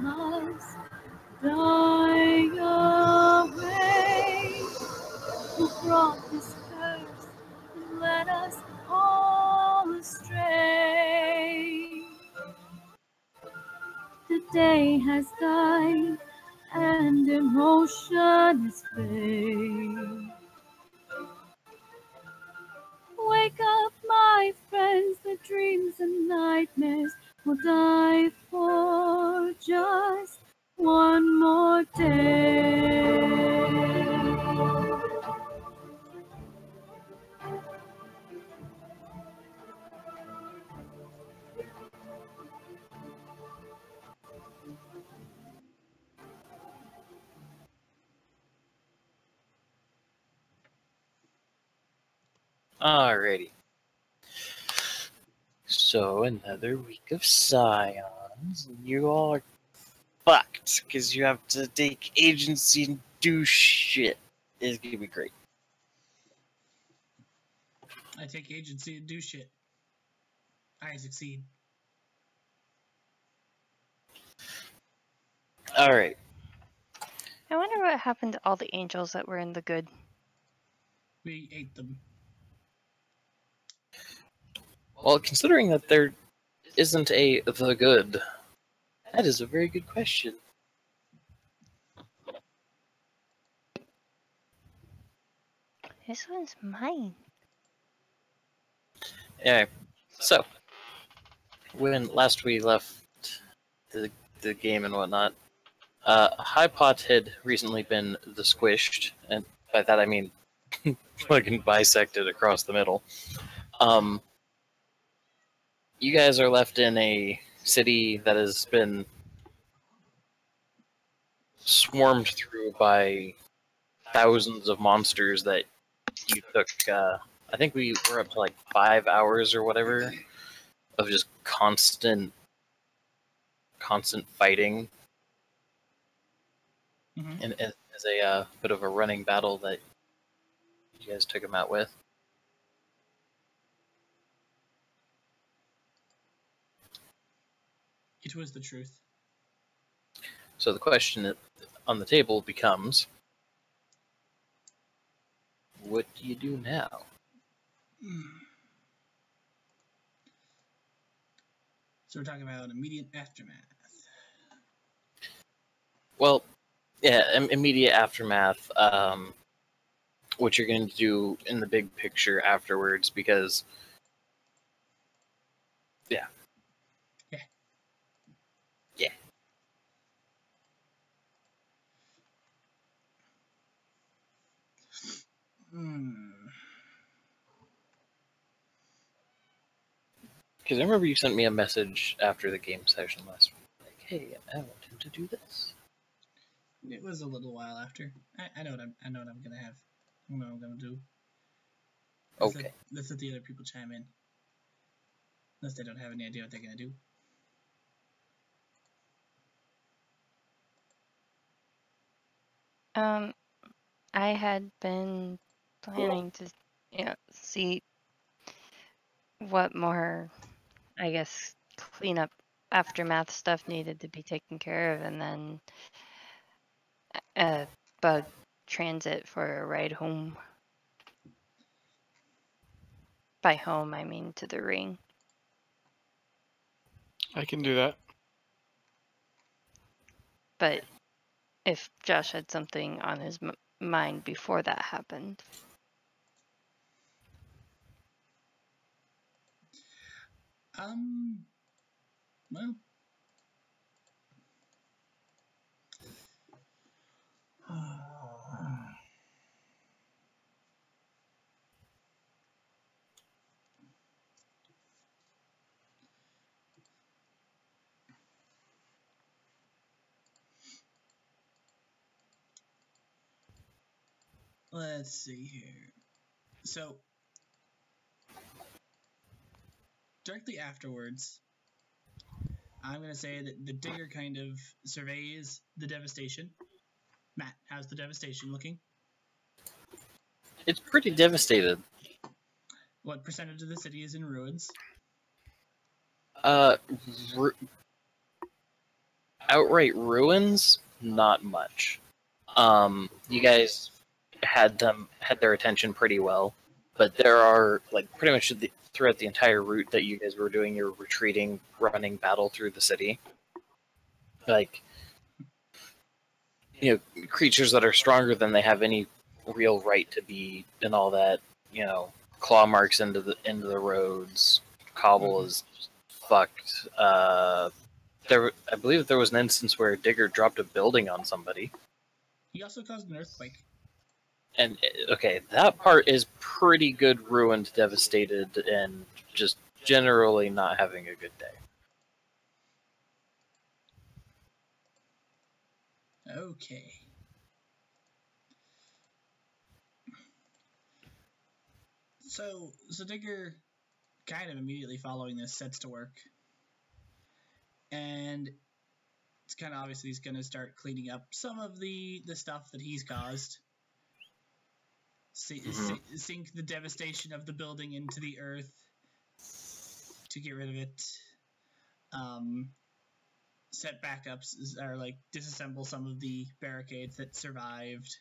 lives dying away. Who brought this curse and led us all astray? The day has died and emotion is fade. Wake up, my friends, the dreams and nightmares will die for just one more day. Alrighty. So, another week of Scions, and you all are fucked, because you have to take agency and do shit. It's gonna be great. I take agency and do shit. I succeed. Alright. I wonder what happened to all the angels that were in the good. We ate them. Well, considering that there isn't a the good, that is a very good question. This one's mine. Anyway, so, when last we left the game and whatnot, Hypot had recently been the squished, and by that I mean fucking bisected across the middle. You guys are left in a city that has been swarmed through by thousands of monsters that you took, I think we were up to like 5 hours or whatever of just constant fighting. Mm-hmm. And as a bit of a running battle that you guys took him out with. It was the truth. So the question on the table becomes, what do you do now? So we're talking about immediate aftermath. Well, yeah, immediate aftermath. What you're going to do in the big picture afterwards, because, yeah. Yeah. Yeah. Because I remember you sent me a message after the game session last week, like, "Hey, I want him to do this." It was a little while after. I know what I'm gonna have. I know what I'm gonna do. Okay. Let's let the other people chime in. Unless they don't have any idea what they're gonna do. I had been planning to, see what more, I guess, cleanup aftermath stuff needed to be taken care of, and then bug transit for a ride home. By home, I mean to the ring. I can do that. But if Josh had something on his mind before that happened. Well. Let's see here. So, directly afterwards, I'm going to say that the digger kind of surveys the devastation. Matt, how's the devastation looking? It's pretty devastated. What percentage of the city is in ruins? outright ruins, not much. You guys had their attention pretty well, but there are like pretty much throughout the entire route that you guys were doing your retreating, running battle through the city, like creatures that are stronger than they have any real right to be, and all that. Claw marks into the roads. Cobble is fucked. I believe there was an instance where a digger dropped a building on somebody. He also caused an earthquake. And okay, that part is pretty good, ruined, devastated, and just generally not having a good day. Okay. So Digger, kind of immediately following this, sets to work. And it's kind of obvious he's going to start cleaning up some of the stuff that he's caused. Sink the devastation of the building into the earth to get rid of it. Set backups, or like disassemble some of the barricades that survived.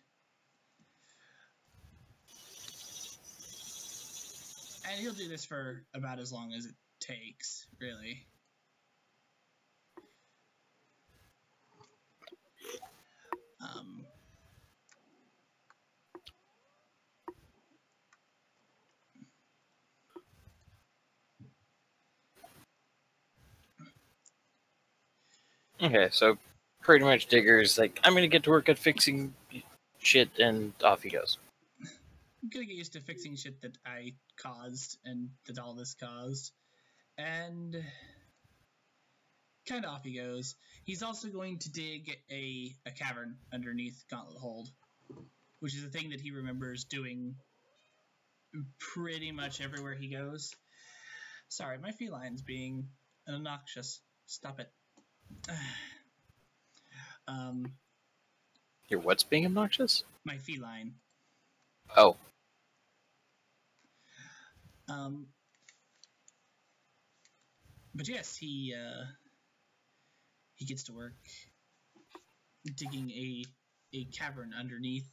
And he'll do this for about as long as it takes, really. Okay, so pretty much Digger's like, I'm gonna get to work at fixing shit, and off he goes. I'm gonna get used to fixing shit that I caused and that all this caused. And kind of off he goes. He's also going to dig a cavern underneath Gauntlet Hold, which is a thing that he remembers doing pretty much everywhere he goes. Sorry, my feline's being obnoxious. Stop it. Your what's being obnoxious? My feline. Oh. But yes, he gets to work digging a cavern underneath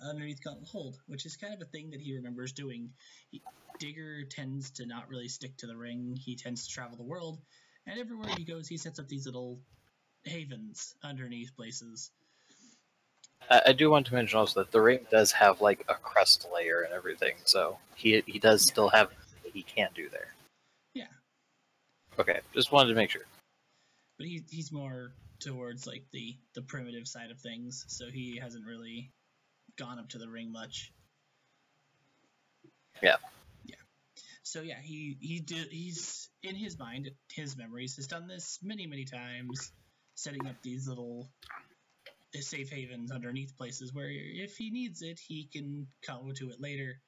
underneath Gauntlet Hold, which is kind of a thing that he remembers doing. Digger tends to not really stick to the ring. He tends to travel the world, and everywhere he goes, he sets up these little havens underneath places. I do want to mention also that the ring does have like a crust layer and everything, so he does still have what he can do there. Yeah. Okay, just wanted to make sure. But he's more towards like the primitive side of things, so he hasn't really gone up to the ring much. Yeah. Yeah. So yeah, he's in his mind, his memories, has done this many times, setting up these little safe havens underneath places where if he needs it, he can come to it later.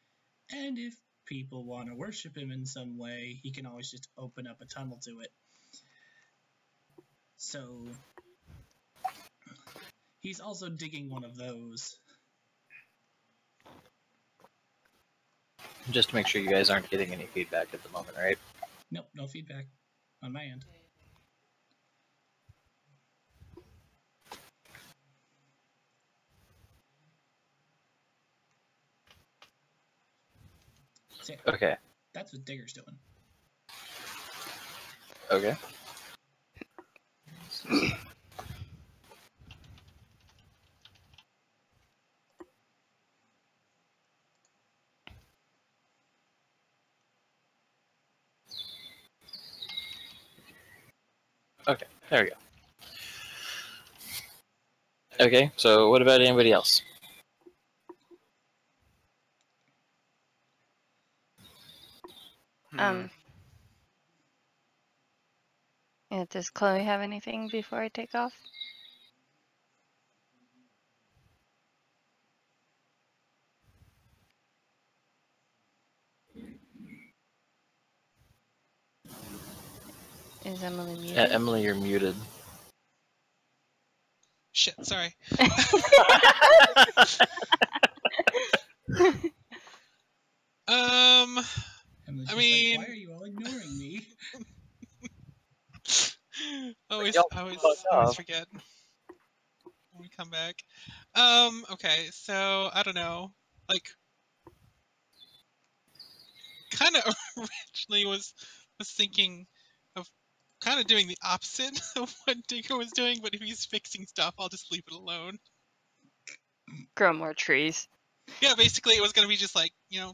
And if people want to worship him in some way, he can always just open up a tunnel to it. So he's also digging one of those. Just to make sure you guys aren't getting any feedback at the moment, right? Nope, no feedback on my end. So, Okay. that's what Digger's doing. Okay. Okay, there we go. Okay, so what about anybody else? Yeah, does Chloe have anything before I take off? Is Emily muted? Yeah, Emily, you're muted. Shit, sorry. Emily's I just mean, like, why are you all ignoring me? Y'all always fucked off. forget when we come back. Okay, so I don't know. Like, kind of originally was thinking of kind of doing the opposite of what Digger was doing, but if he's fixing stuff, I'll just leave it alone. Grow more trees. Yeah, basically it was gonna be just like,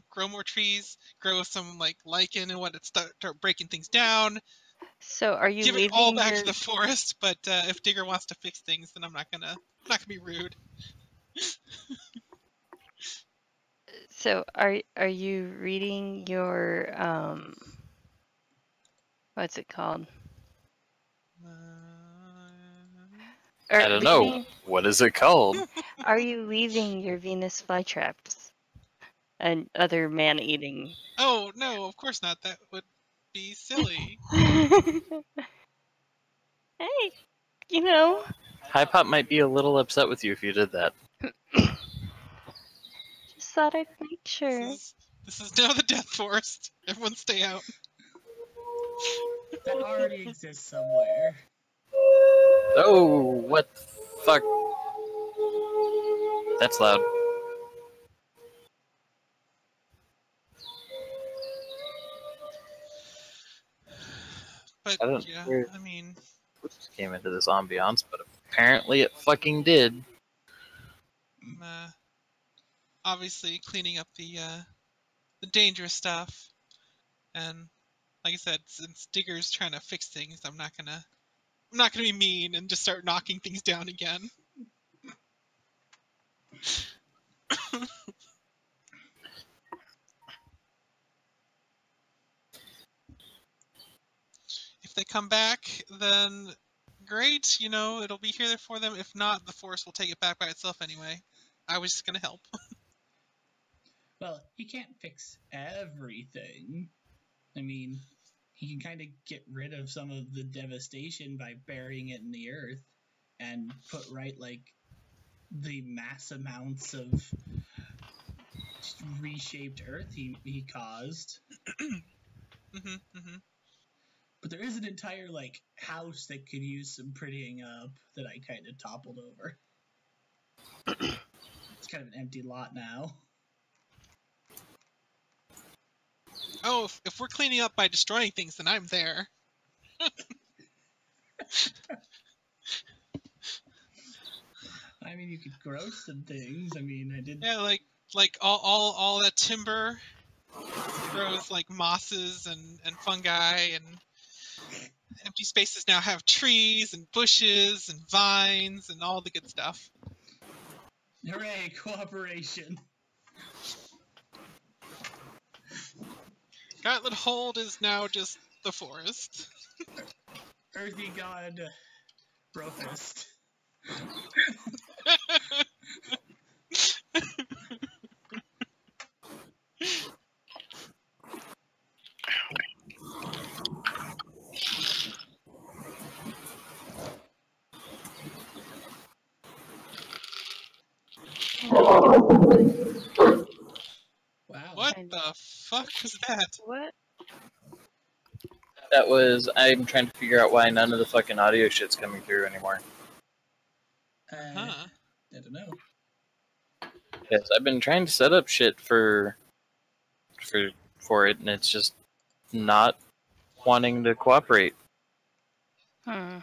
grow more trees, grow some like lichen and what, start breaking things down, So are you give it all leaving back your to the forest. But if Digger wants to fix things, then I'm not gonna be rude. are you reading your what's it called? Or I don't know. What is it called? Are you leaving your Venus flytraps and other man-eating? Oh no, of course not. That would be silly. Hey, you know. Hypop might be a little upset with you if you did that. Just thought I'd make sure. This is now the Death Forest. Everyone stay out. That already exists somewhere. Oh, what the fuck? That's loud. But I don't yeah, know where I mean, this came into this ambiance, but apparently it fucking did. obviously cleaning up the dangerous stuff, and like I said, since Digger's trying to fix things, I'm not gonna be mean and just start knocking things down again. If they come back, then great, it'll be here for them. If not, the forest will take it back by itself anyway. I was just gonna help. Well, he can't fix everything. I mean, he can kind of get rid of some of the devastation by burying it in the earth and put right, like, the mass amounts of reshaped earth he caused. But there is an entire, like, house that could use some prettying up that I kind of toppled over. It's kind of an empty lot now. Oh, if we're cleaning up by destroying things, then I'm there. I mean, you could grow some things. I mean, I did. Yeah, like all that timber grows like mosses and fungi, and empty spaces now have trees and bushes and vines and all the good stuff. Hooray, cooperation. Gauntlet Hold is now just the forest. Earthy god Brofist. Wow. What the fuck was that? What? That was, I'm trying to figure out why none of the fucking audio shit's coming through anymore. I don't know. Yes, I've been trying to set up shit for it, and it's just not wanting to cooperate. Hmm.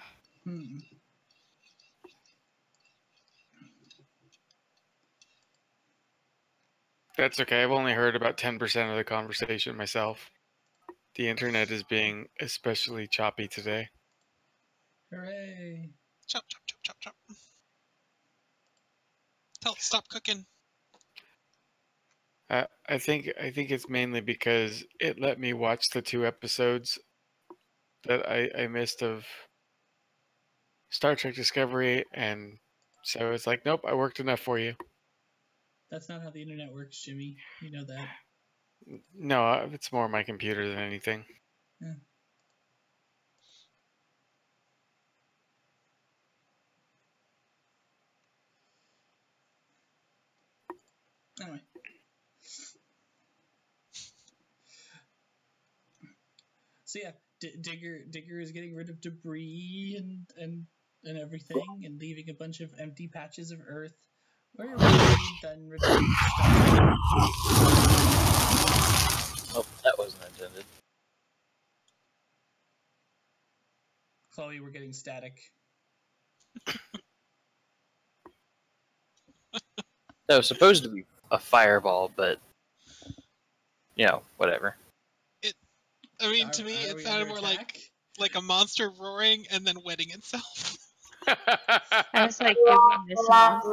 That's okay. I've only heard about 10% of the conversation myself. The internet is being especially choppy today. Hooray. Chop, chop, chop, chop, chop. Tell it to stop cooking. I think it's mainly because it let me watch the 2 episodes that I missed of Star Trek Discovery, and so it's like, nope, I worked enough for you. That's not how the internet works, Jimmy. You know that. No, it's more my computer than anything. Yeah. Anyway. So yeah, Digger is getting rid of debris and everything, and leaving a bunch of empty patches of earth where we then return to stone. Oh, that wasn't intended. Chloe, we're getting static. That was supposed to be a fireball, but you know, whatever. I mean, to me, Are it we sounded under more attack? like a monster roaring and then wetting itself. I was like, you mean this monster?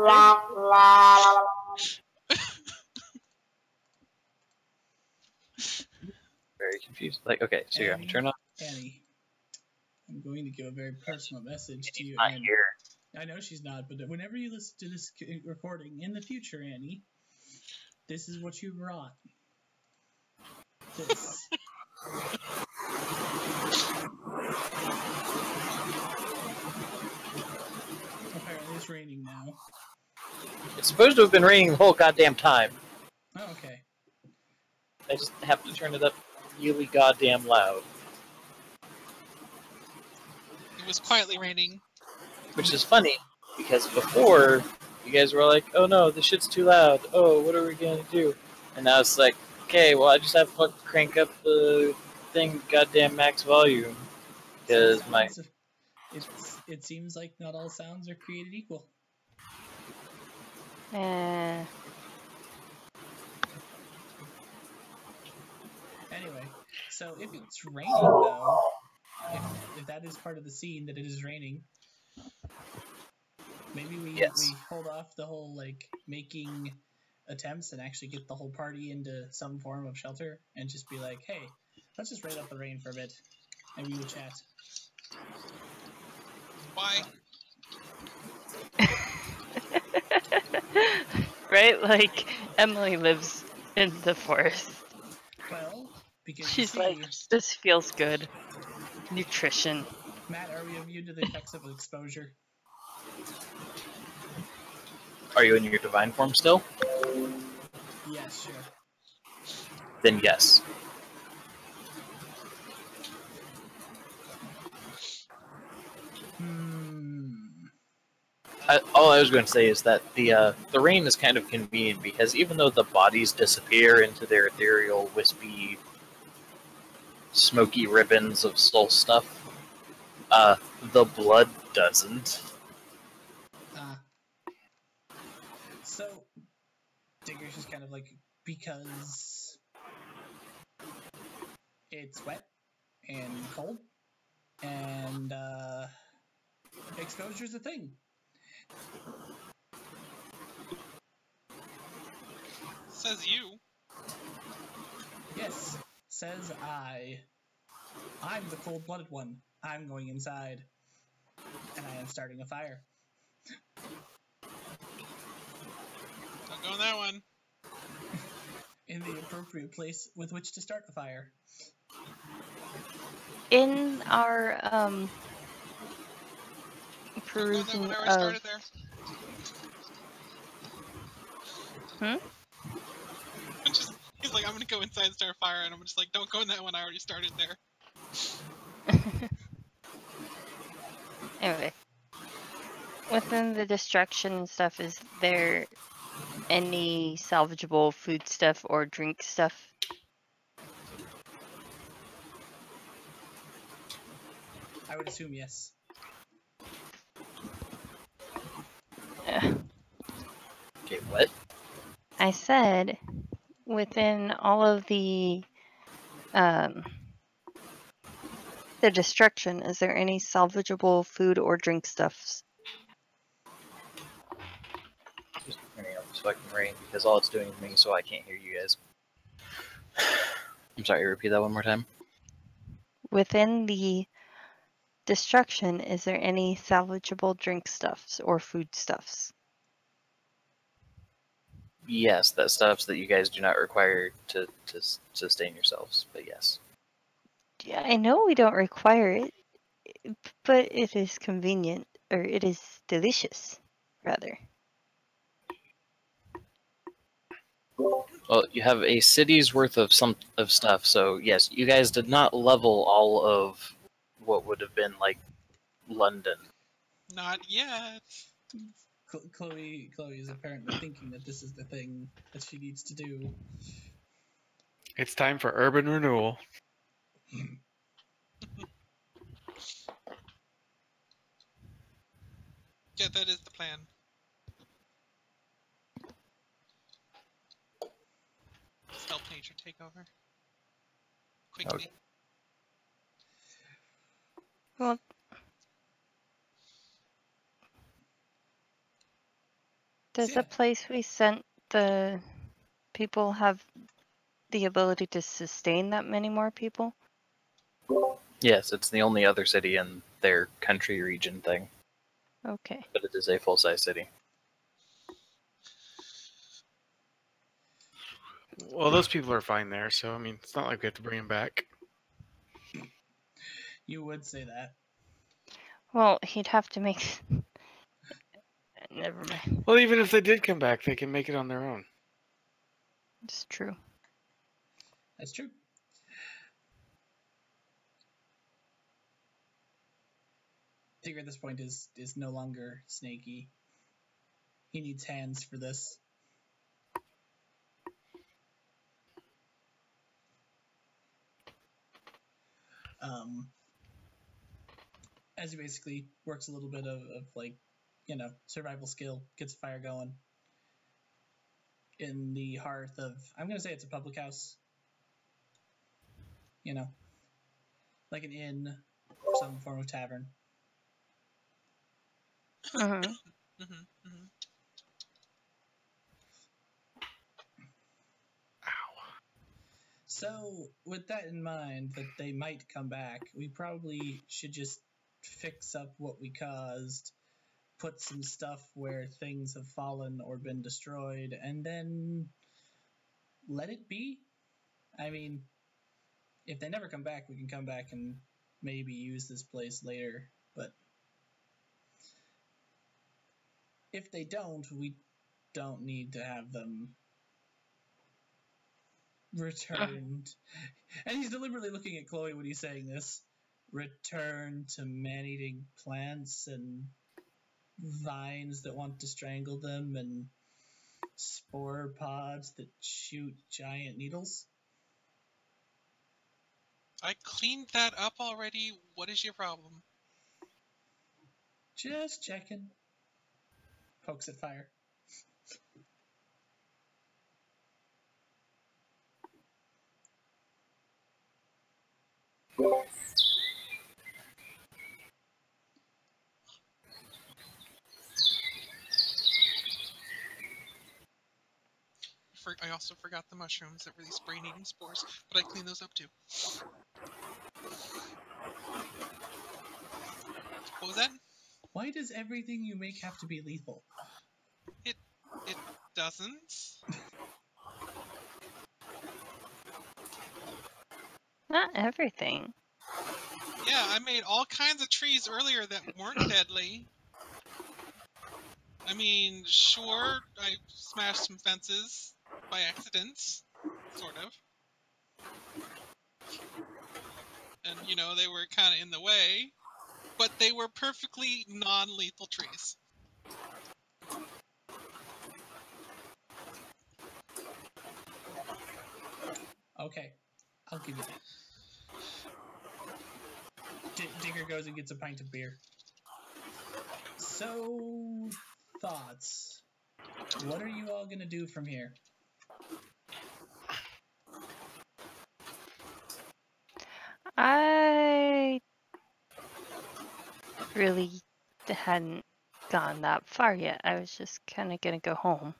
Very confused. Like, okay, so you're gonna turn on. Annie, I'm going to give a very personal message to you, Not Annie. here. I know she's not, but whenever you listen to this recording in the future, Annie, this is what you brought. This. Apparently it's raining now. It's supposed to have been raining the whole goddamn time. Oh, okay. I just have to turn it up really goddamn loud. It was quietly raining. Which is funny, because before, you guys were like, oh no, this shit's too loud. Oh, what are we gonna do? And now it's like, okay, well, I just have to crank up the thing goddamn max volume. Because It seems like not all sounds are created equal. Anyway, so if it's raining though, if that is part of the scene that it is raining, maybe we hold off the whole like making attempts and actually get the whole party into some form of shelter and just be like, hey, let's just write out the rain for a bit and we will chat. Why? Right? Like, Emily lives in the forest. Well, because she's like, this feels good. Nutrition. Matt, are we immune to the effects of exposure? Are you in your divine form still? Yes, sure. Then yes. All I was going to say is that the rain is kind of convenient because even though the bodies disappear into their ethereal, wispy, smoky ribbons of soul stuff, the blood doesn't. So, Digger's just kind of like, because it's wet and cold, and exposure's a thing. Says you. Yes, says I. I'm the cold-blooded one. I'm going inside. And I am starting a fire. Don't go in that one. In the appropriate place with which to start a fire. In our perusing I already of started there. He's like, I'm gonna go inside and start a fire, and I'm just like, don't go in that one, I already started there. Anyway, within the destruction and stuff, is there any salvageable food stuff or drink stuff? I would assume yes. Okay, what? I said within all of the destruction, is there any salvageable food or drink stuffs? Just turning off this fucking rain because all it's doing is making so I can't hear you guys. I'm sorry, repeat that one more time. Within the destruction, is there any salvageable drink stuffs or food stuffs? Yes, that stuff's that you guys do not require to sustain yourselves, but yes. Yeah, I know we don't require it, but it is convenient, or it is delicious, rather. Well, you have a city's worth of stuff, so yes, you guys did not level all of what would have been like London. Not yet. Chloe is apparently thinking that this is the thing that she needs to do. It's time for urban renewal. Yeah, that is the plan. Just help nature take over. Quickly. Okay. Well, does Yeah. the place we sent the people have the ability to sustain that many more people? Yes, it's the only other city in their country region thing, Okay. but it is a full-size city. Well, those people are fine there, so I mean, it's not like we have to bring them back. You would say that. Well, he'd have to make. Never mind. Well, even if they did come back, they can make it on their own. It's true. That's true. Tigger at this point is no longer snaky. He needs hands for this. As he basically works a little bit of like, survival skill, gets a fire going in the hearth of, I'm going to say it's a public house. Like an inn or some form of tavern. Mm-hmm. So, with that in mind, that they might come back, we probably should just fix up what we caused, put some stuff where things have fallen or been destroyed, and then let it be. I mean, if they never come back, we can come back and maybe use this place later, but if they don't, we don't need to have them returned. And he's deliberately looking at Chloe when he's saying this. Return to man-eating plants and vines that want to strangle them and spore pods that shoot giant needles. I cleaned that up already. What is your problem? Just checking. Pokes at fire. I also forgot the mushrooms that release brain-eating spores, but I cleaned those up too. What was that? Why does everything you make have to be lethal? It doesn't. Not everything. Yeah, I made all kinds of trees earlier that weren't deadly. I mean, sure, I smashed some fences by accident, sort of. And, they were kind of in the way, but they were perfectly non-lethal trees. Okay, I'll give you that. Digger goes and gets a pint of beer. So, thoughts. What are you all gonna do from here? I really hadn't gone that far yet. I was just kind of gonna go home.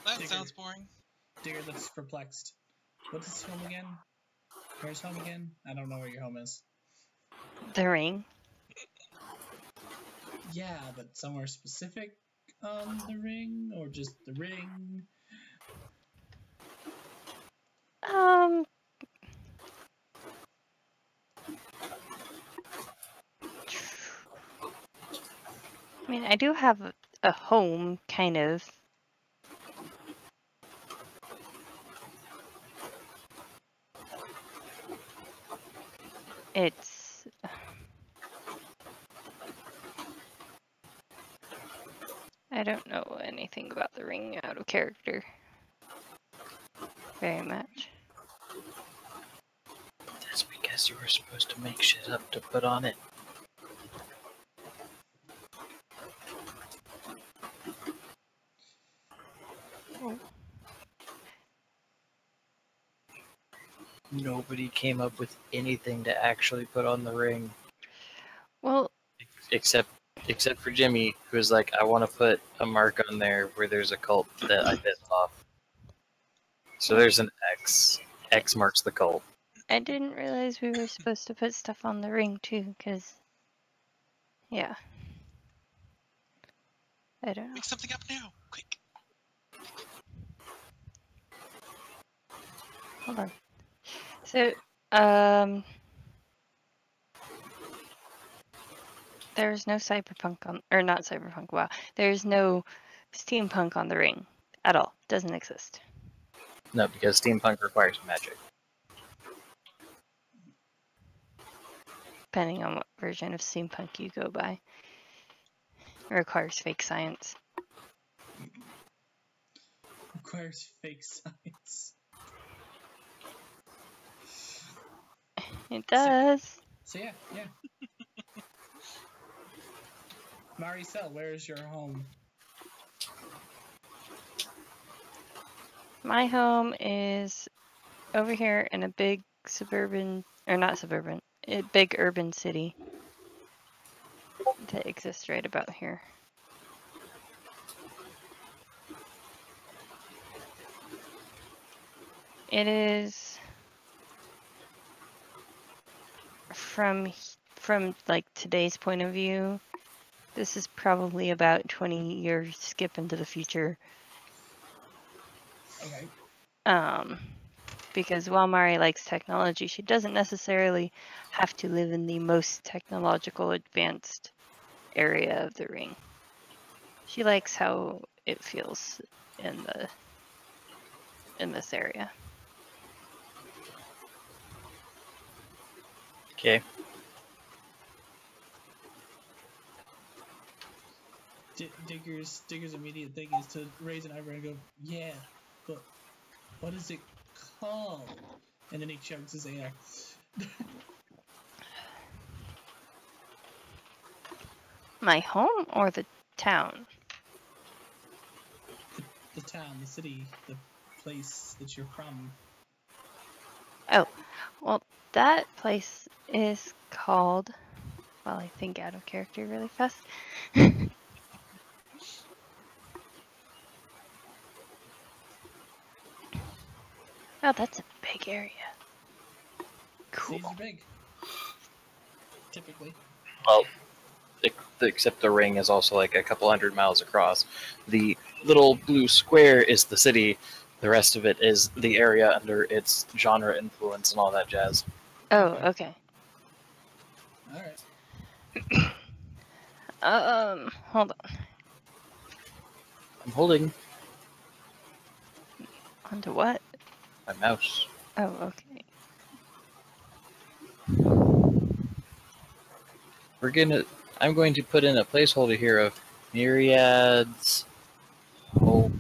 That Digger. sounds boring. Digger looks perplexed. What is home again? Where's home again? I don't know where your home is. The ring. Yeah, but somewhere specific on the ring, or just the ring? mean, I do have a home, kind of. It's... I don't know anything about the ring out of character. Very much. That's because you were supposed to make shit up to put on it. Oh. Nobody came up with anything to actually put on the ring. Well, Except for Jimmy, who was like, I want to put a mark on there where there's a cult that I pissed off. So there's an X. X marks the cult. I didn't realize we were supposed to put stuff on the ring, too, because... Yeah. I don't know. Make something up now, quick. Hold on. So, there's no cyberpunk on, or not cyberpunk, wow. There's no steampunk on the ring at all. Doesn't exist. No, because steampunk requires magic. Depending on what version of steampunk you go by. It requires fake science. Requires fake science. It does. So yeah. Maricel, where's your home? My home is over here in a big suburban, or not suburban, a big urban city that exists right about here. It is from like today's point of view. This is probably about 20 years skip into the future. Okay. Because while Mari likes technology, she doesn't necessarily have to live in the most technological advanced area of the ring. She likes how it feels in this area. Okay. Digger's immediate thing is to raise an eyebrow and go, yeah, but what is it called? And then he chugs his air. My home or the town? The town, the city, the place that you're from. Oh, well, that place is called... Well, I think out of character really fast. Oh, that's a big area. Cool. Cities are big. Typically. Well, except the ring is also like a couple 100 miles across. The little blue square is the city. The rest of it is the area under its genre influence and all that jazz. Oh, okay. Alright. Hold on. I'm holding Onto what? my mouse. Oh, okay. I'm going to put in a placeholder here of myriads. Oh.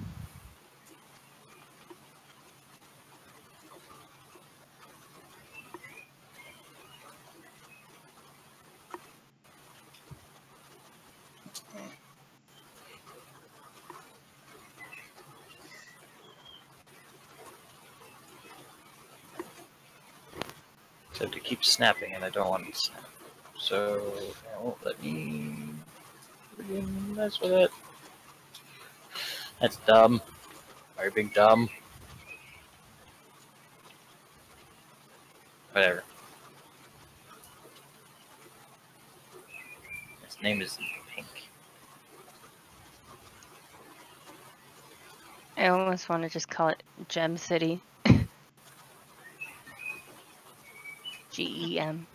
Except it keeps snapping and I don't want it to snap. So it won't let me mess with it. That's dumb. Are you being dumb? Whatever. His name is Pink. I almost want to just call it Gem City. GEM.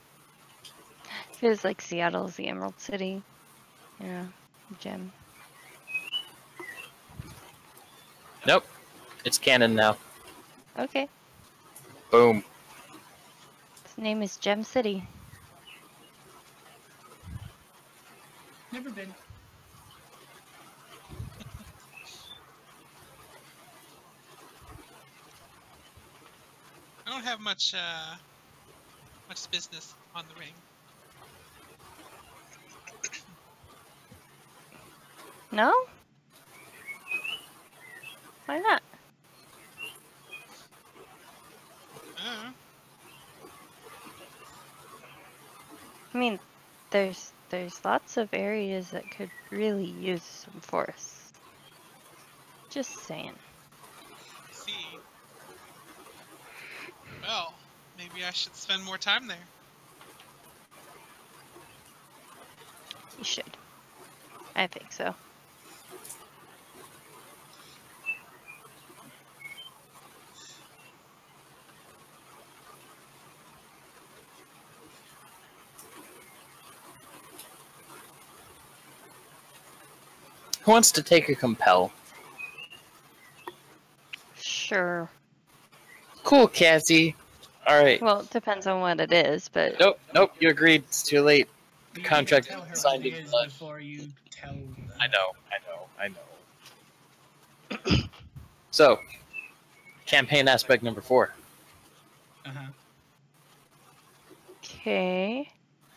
Feels like Seattle's the Emerald City. Yeah. gem. Nope. It's canon now. Okay. Boom. Its name is Gem City. Never been. I don't have much business on the ring. No? Why not? Uh, I mean, there's lots of areas that could really use some forests. Just saying. see. Well, maybe I should spend more time there. You should. I think so. Who wants to take a compel? Sure. Cool, Cassie. All right. Well, it depends on what it is, but Nope. You agreed. It's too late. You Contract gotta tell her signed what it in is blood. before you tell them. I know. So, campaign aspect number 4. Uh-huh. okay.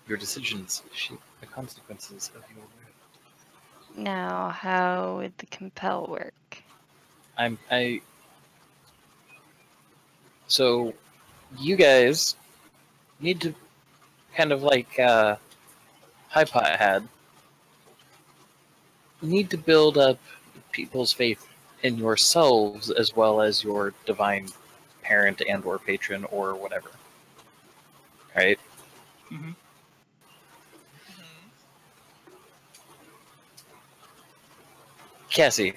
Your decisions shape the consequences of your will. Now, how would the compel work? So, you guys need to kind of like High Pot had, need to build up people's faith in yourselves as well as your divine parent and or patron or whatever. Right? Mm-hmm. Mm-hmm. Cassie,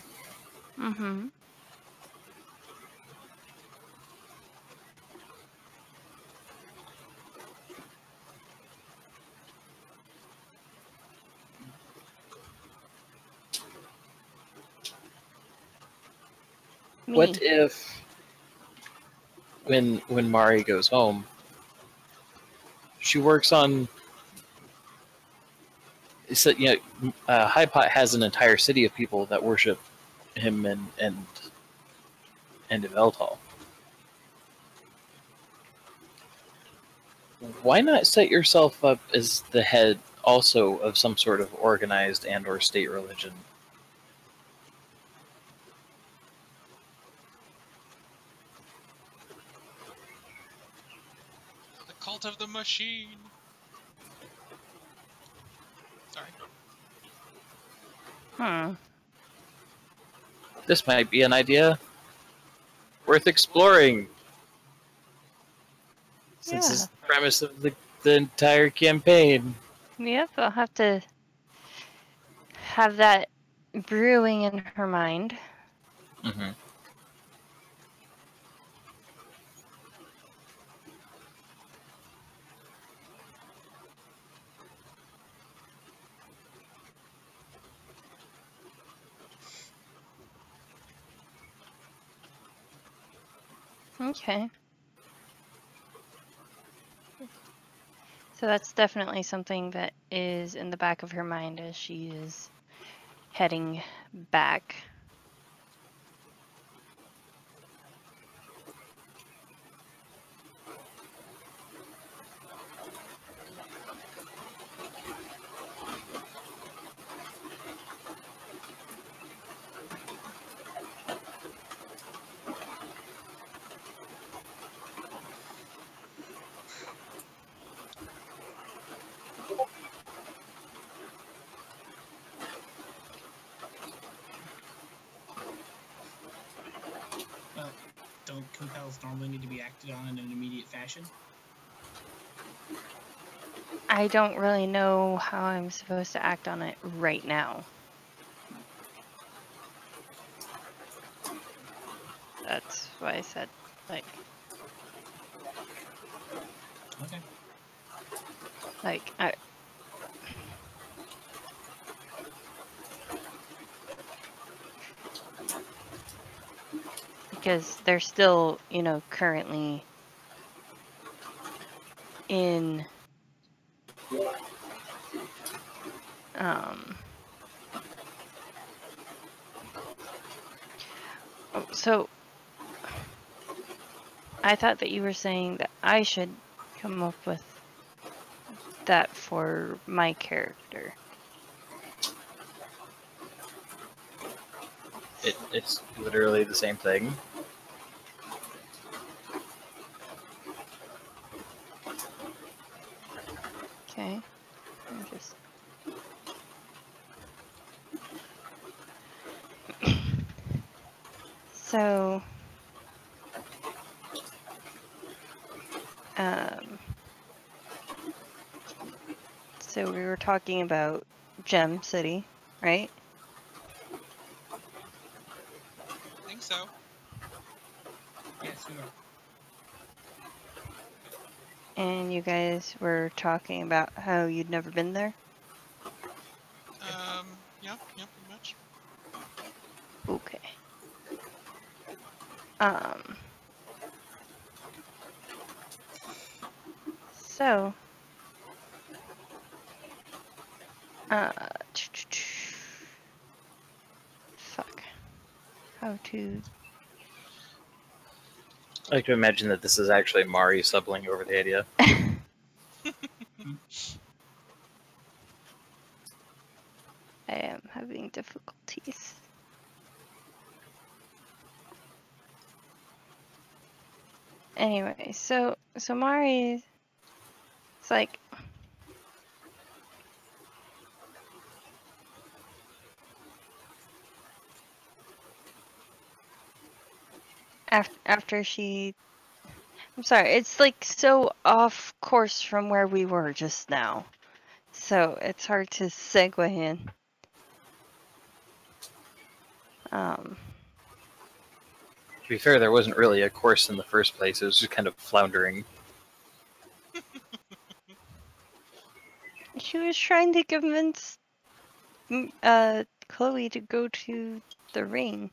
Mm-hmm. Me. what if when Mari goes home, she works on so, High Pot has an entire city of people that worship him and in Veltal. Why not set yourself up as the head also of some sort of organized and or state religion? The cult of the machine. Sorry. This might be an idea worth exploring. Since Yeah. it's the premise of the entire campaign. Yep, I'll have to have that brewing in her mind. Mm-hmm. Okay. So that's definitely something that is in the back of her mind as she is heading back. Well, don't compels normally need to be acted on in an immediate fashion? I don't really know how I'm supposed to act on it right now. That's why I said, like, Okay. because they're still, you know, currently in so I thought that you were saying that I should come up with that for my character. It's literally the same thing. Okay. I'm just so so we were talking about Gem City, right? I think so. Yes, we are. And you guys were talking about how you'd never been there? Yeah, pretty much. Okay. So fuck. How to I like to imagine that this is actually Mari subbling over the idea. I am having difficulties. Anyway, so Mari, it's like after she, I'm sorry, it's like so off course from where we were just now, so it's hard to segue in. To be fair, there wasn't really a course in the first place. It was just kind of floundering. She was trying to convince Chloe to go to the ring.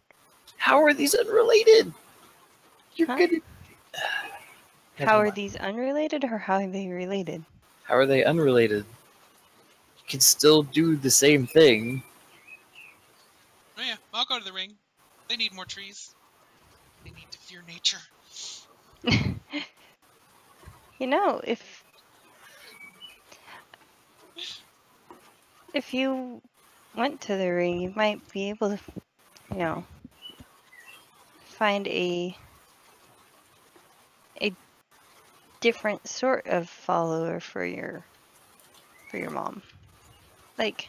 How are these unrelated? You're Huh? good. How are these unrelated, or how are they related? How are they unrelated? You can still do the same thing. Oh yeah, I'll go to the ring. They need more trees. They need to fear nature. You know, if you went to the ring, you might be able to, you know, find a different sort of follower for your mom. Like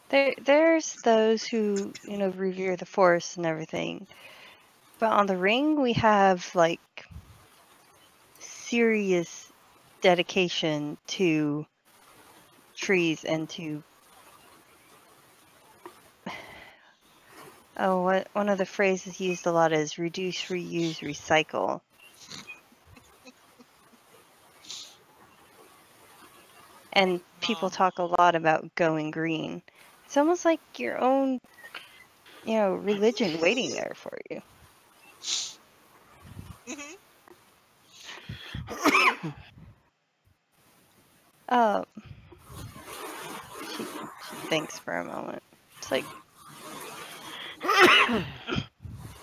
there's those who, you know, revere the forest and everything. But on the ring we have like serious dedication to trees and to one of the phrases used a lot is reduce, reuse, recycle. And people talk a lot about going green. It's almost like your own, you know, religion waiting there for you. She thinks for a moment. It's like,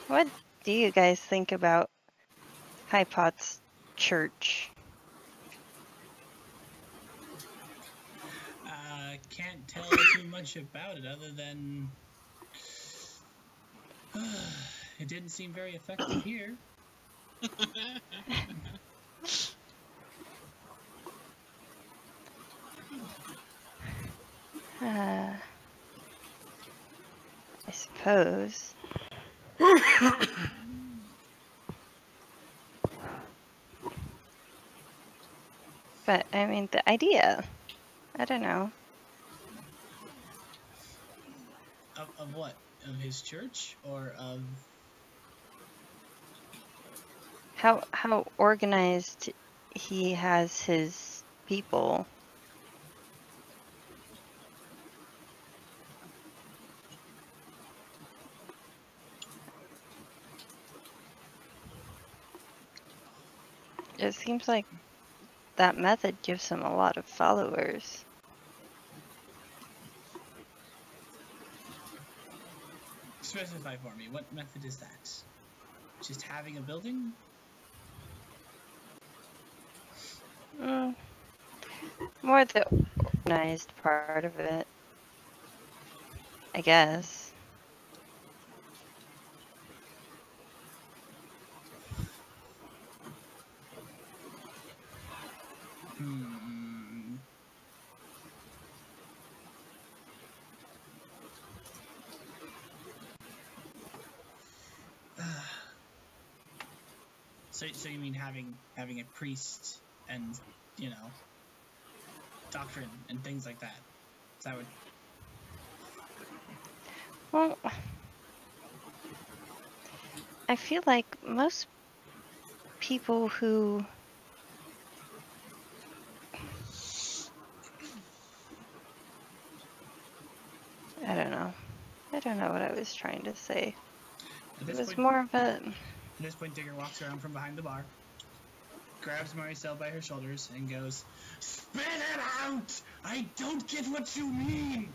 what do you guys think about High Pot's church? Can't tell too much about it other than it didn't seem very effective here. I suppose. But I mean, the idea, I don't know. Of what? Of his church or of How organized he has his people. It seems like that method gives him a lot of followers. Specify for me, what method is that? Just having a building? More the organized part of it, I guess. So you mean having a priest and, you know, doctrine and things like that? Is that what? Well, I feel like most people who I don't know what I was trying to say. At It this was point, more of a At this point, Digger walks around from behind the bar, grabs Maricel by her shoulders, and goes, "Spit it out! I don't get what you mean!"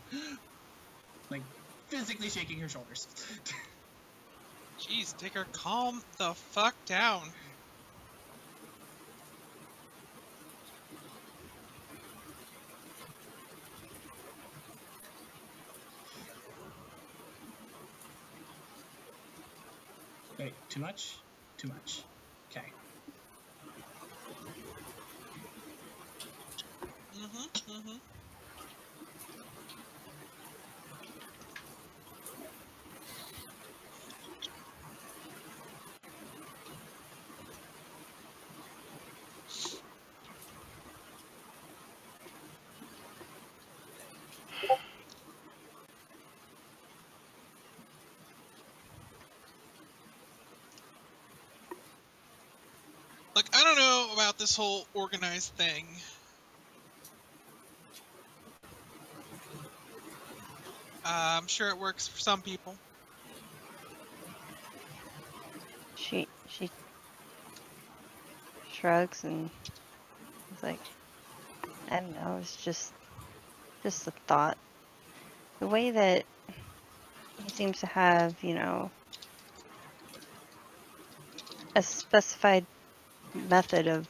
Like, physically shaking her shoulders. Jeez, Digger, calm the fuck down. Wait, too much? Too much. Okay. Mm-hmm. Look, I don't know about this whole organized thing. I'm sure it works for some people. she shrugs and is like, I don't know, it's just a thought. The way that he seems to have, you know, a specified method of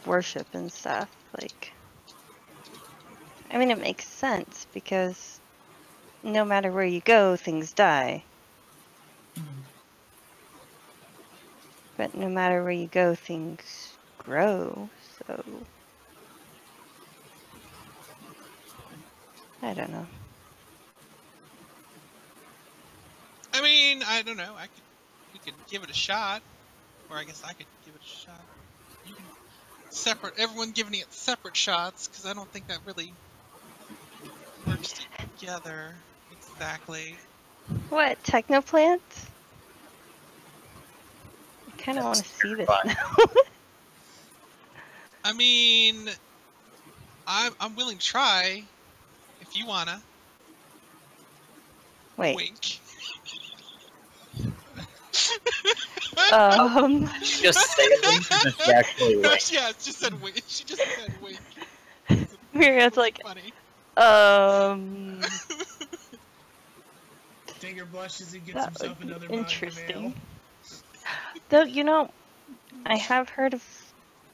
worship and stuff, like, I mean, it makes sense because no matter where you go, things die. But no matter where you go, things grow, so I don't know. I mean, I don't know. We could give it a shot, or I guess I could give it a shot. You can everyone giving it separate shots, because I don't think that really works together exactly. What, technoplants? I kind of want to see this now. I mean, I'm willing to try if you wanna. Wait. Wink. She just say wink and then she actually No, wink. yeah, it just said wink. She just said wink. Miriam's like, funny. Digger blushes and gets that himself would be another bottle of ale. interesting. Though, you know, I have heard of,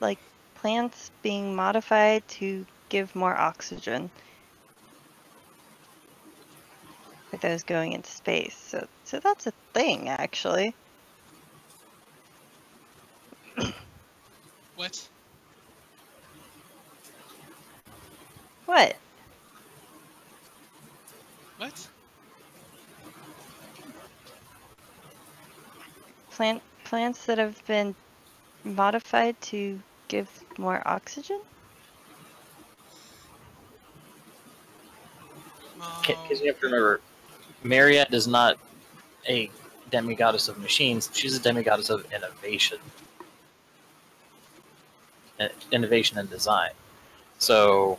like, plants being modified to give more oxygen for those going into space. So that's a thing, actually. What? What? What? Plants that have been modified to give more oxygen? Because you have to remember, Mariette is not a demigoddess of machines. She's a demigoddess of innovation. Innovation and design. So,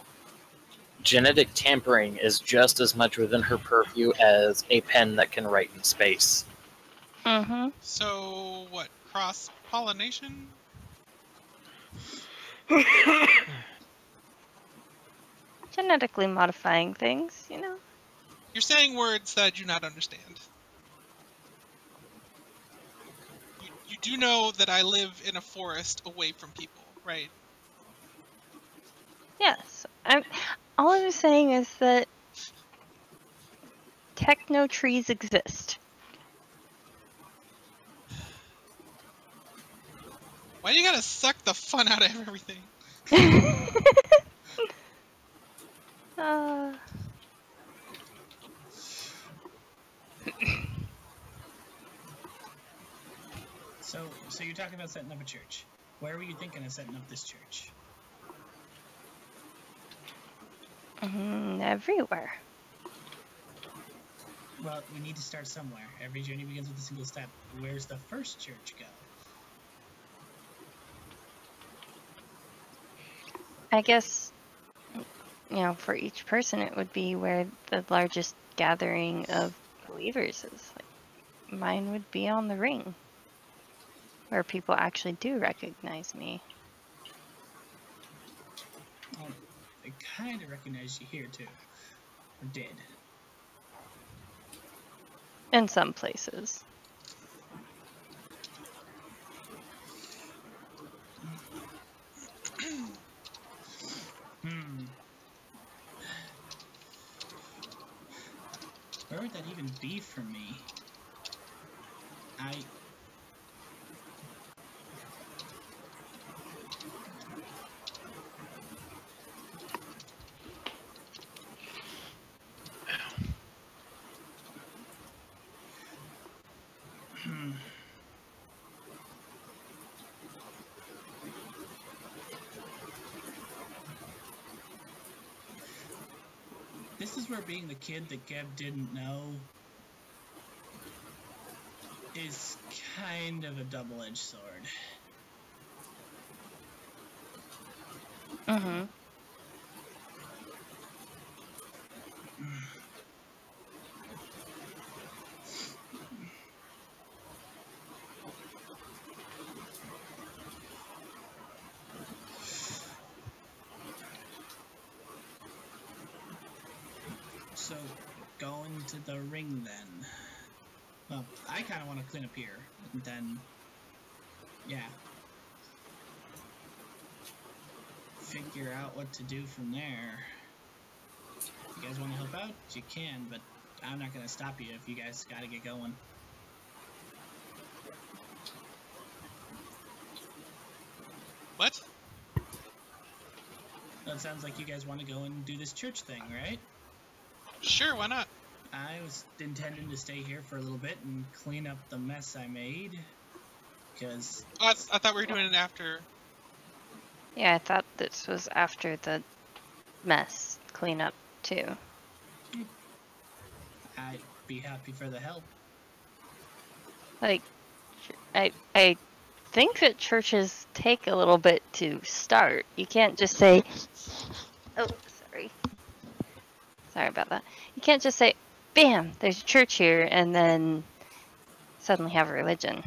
genetic tampering is just as much within her purview as a pen that can write in space. Mm-hmm. So, what? pollination? Genetically modifying things, you know? You're saying words that I do not understand. You do know that I live in a forest away from people, right? Yes. All I'm saying is that techno trees exist. Why do you gotta suck the fun out of everything? uh, So you're talking about setting up a church. Where were you thinking of setting up this church? everywhere. Well, we need to start somewhere. Every journey begins with a single step. Where's the first church go? I guess, you know, for each person, it would be where the largest gathering of believers is. Like, mine would be on the ring, where people actually do recognize me. Oh, I kind of recognize you here, too. Or did. In some places. Where would that even be for me? This is where being the kid that Geb didn't know is kind of a double-edged sword. Mm-hmm. So, going to the ring then. Well, I kind of want to clean up here, and then, yeah. Figure out what to do from there. If you guys want to help out, you can, but I'm not going to stop you if you guys got to get going. What? Well, it sounds like you guys want to go and do this church thing, right? Sure, why not? I was intending to stay here for a little bit and clean up the mess I made, because... Oh, I thought we were doing it after. Yeah, I thought this was after the mess cleanup, too. I'd be happy for the help. Like, I think that churches take a little bit to start. You can't just say, oh, sorry about that. You can't just say, bam, there's a church here, and then suddenly have a religion.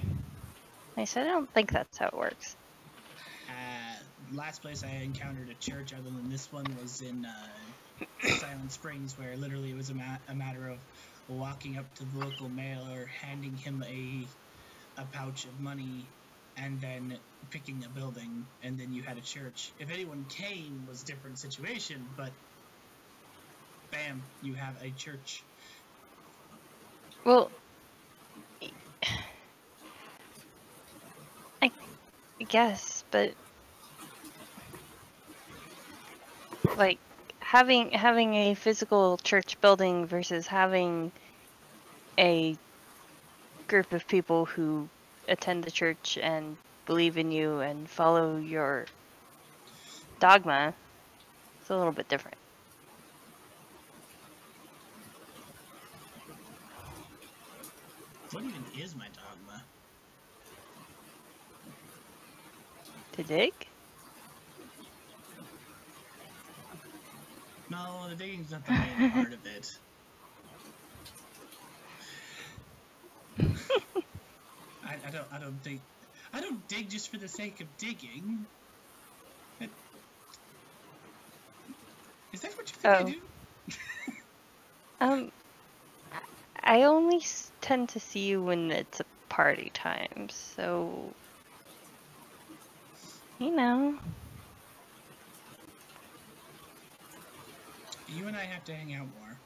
I said, I don't think that's how it works. Last place I encountered a church other than this one was in Silent Springs, where literally it was a matter of walking up to the local mailer, handing him a pouch of money, and then picking a building, and then you had a church. If anyone came, was a different situation, but bam, you have a church. Well, I guess, but like having a physical church building versus having a group of people who attend the church and believe in you and follow your dogma, it's a little bit different. What even is my dogma? To dig? No, the digging's not the main part of it. I don't think... I don't dig just for the sake of digging. Is that what you think I do? Um, I only tend to see you when it's a party time, so you know. You and I have to hang out more.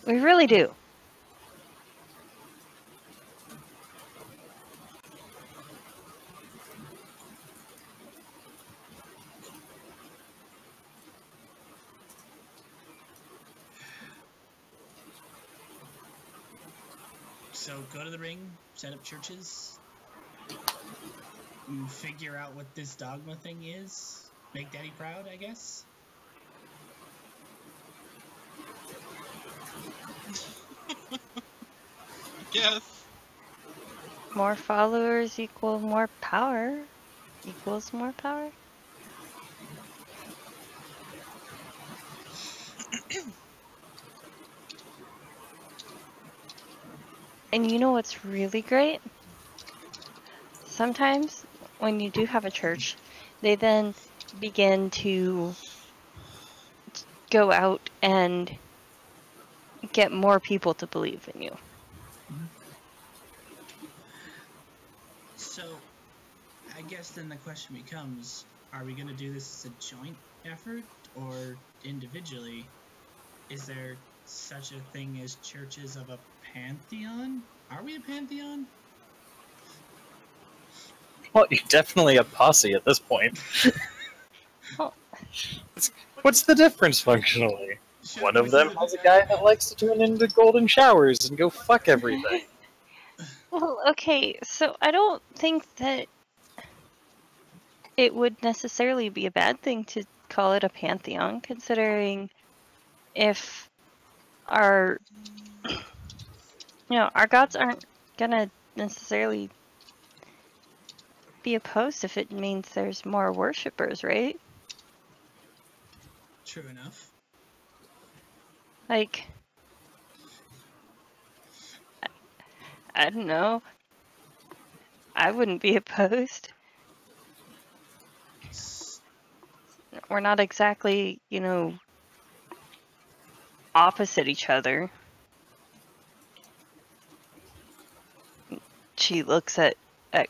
We really do. So go to the ring, set up churches, figure out what this dogma thing is, make Daddy proud, I guess. Yes. More followers equal more power equals more power. And you know what's really great? Sometimes when you do have a church, they then begin to go out and get more people to believe in you. So I guess then the question becomes, are we going to do this as a joint effort or individually? Is there such a thing as churches of a pantheon? Are we a pantheon? Well, you're definitely a posse at this point. Oh. What's the difference functionally? Chef One of voices them in has the a guy back. that likes to turn into golden showers and go fuck everything. Well, okay, so I don't think that it would necessarily be a bad thing to call it a pantheon, considering if our, our gods aren't gonna necessarily be opposed if it means there's more worshippers, right? True enough. Like, I don't know. I wouldn't be opposed. We're not exactly, opposite each other. She looks at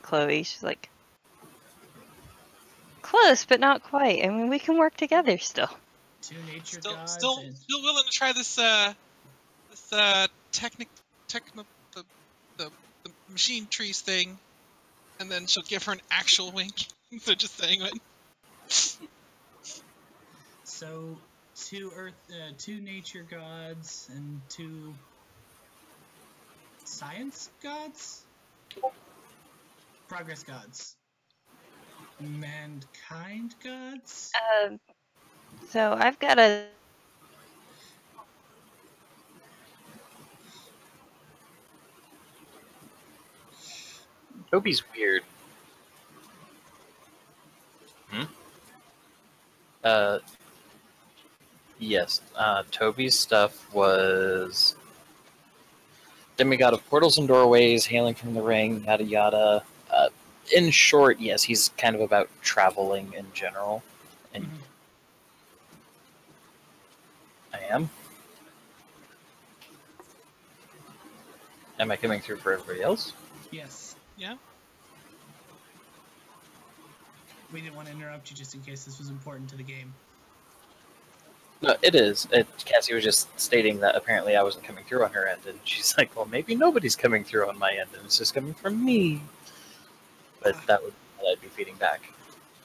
Chloe. She's like, close, but not quite. I mean, we can work together still. Two nature Still, gods still, and still willing to try this techno the machine trees thing, and then she'll give her an actual wink instead of just saying it. so two nature gods and two science gods, progress gods, mankind gods. So I've got a. Toby's weird. Yes. Toby's stuff was demi-god of portals and doorways, hailing from the ring, yada yada. In short, yes, he's kind of about traveling in general. And I am. Am I coming through for everybody else? Yes. Yeah. We didn't want to interrupt you just in case this was important to the game. No, it is. Cassie was just stating that apparently I wasn't coming through on her end, and she's like, well, maybe nobody's coming through on my end, and it's just coming from me. But that would I'd be feeding back.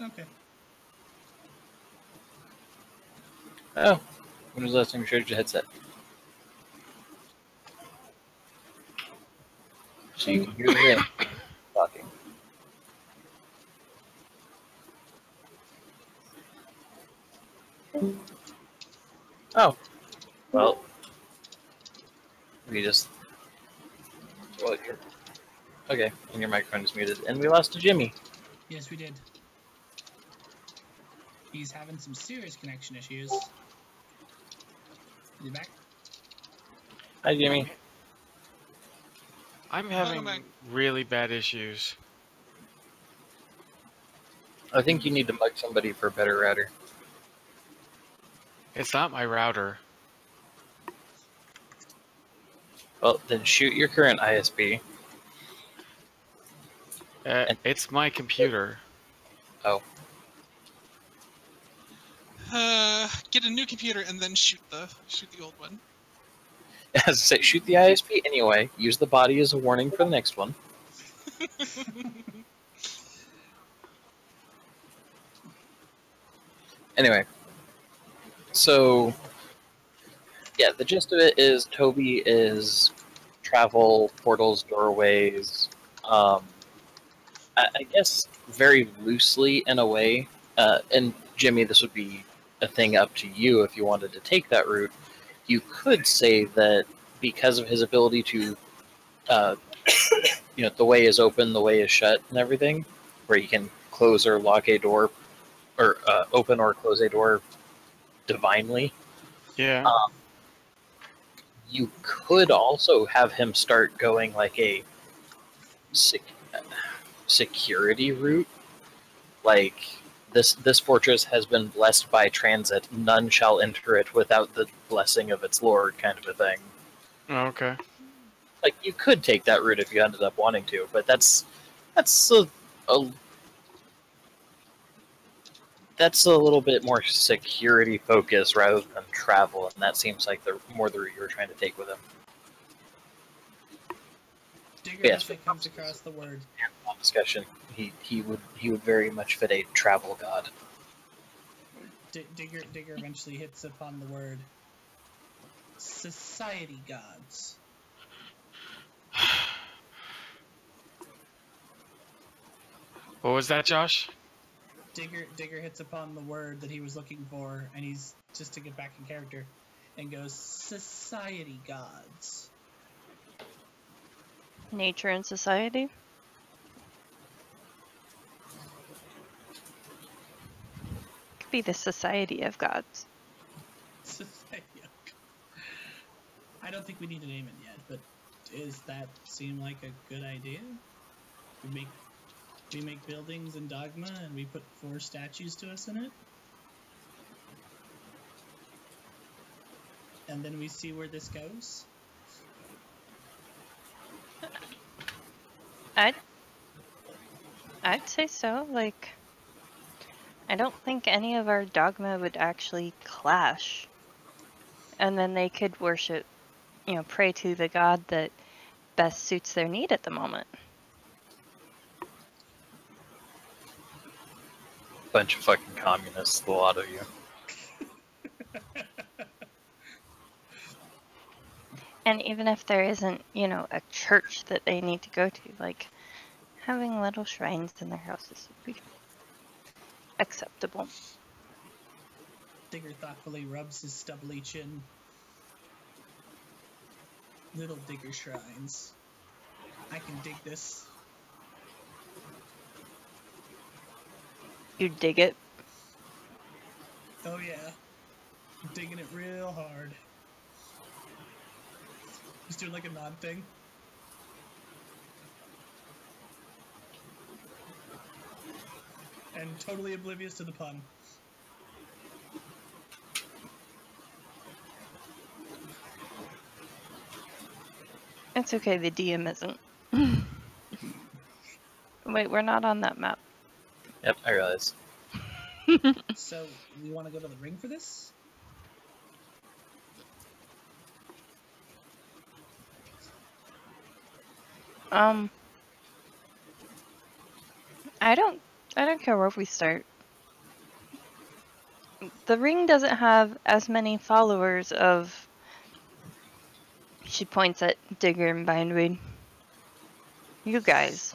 Okay. Oh, when was the last time you showed your headset? So you can hear the ring talking. Oh, well, we just. Well, you're. Okay, and your microphone is muted, and we lost to Jimmy. Yes, we did. He's having some serious connection issues. Is he back? Hi, Jimmy. I'm Welcome having back. really bad issues. I think you need to mug somebody for a better router. It's not my router. Well, then shoot your current ISP. It's my computer. Oh, Get a new computer and then shoot the old one. as I say, shoot the ISP anyway. Use the body as a warning for the next one. Anyway, so yeah, the gist of it is Toby is travel, portals, doorways. I guess very loosely in a way. And Jimmy, this would be a thing up to you if you wanted to take that route. You could say that because of his ability to, the way is open, the way is shut, and everything, where he can close or lock a door, or open or close a door divinely. Yeah. You could also have him start going like a security route, like this fortress has been blessed by transit, none shall enter it without the blessing of its lord, kind of a thing. Oh, okay. Like, you could take that route if you ended up wanting to, but that's a little bit more security focused rather than travel, and that seems like the route you were trying to take with him. Digger Yes, eventually comes across the word. Discussion. He would very much fit a travel god. Digger eventually hits upon the word society gods. What was that, Josh? Digger hits upon the word that he was looking for, and he's just to get back in character, and goes society gods. Nature and society? Could be the society of gods. Society of gods. I don't think we need to name it yet, but does that seem like a good idea? We make buildings in Dogma, and we put 4 statues to us in it? And then we see where this goes? I'd say so. Like, I don't think any of our dogma would actually clash. And then they could worship, pray to the god that best suits their need at the moment. Bunch of fucking communists, the lot of you. And even if there isn't, a church that they need to go to, like, having little shrines in their houses would be acceptable. Digger thoughtfully rubs his stubbly chin. Little Digger shrines. I can dig this. You dig it? Oh yeah. I'm digging it real hard. He's doing like a nod thing. And totally oblivious to the pun. It's okay, the DM isn't. Wait, we're not on that map. Yep, I realize. So, we want to go to the ring for this? I don't care where we start. The ring doesn't have as many followers of... She points at Digger and Bindweed. You guys.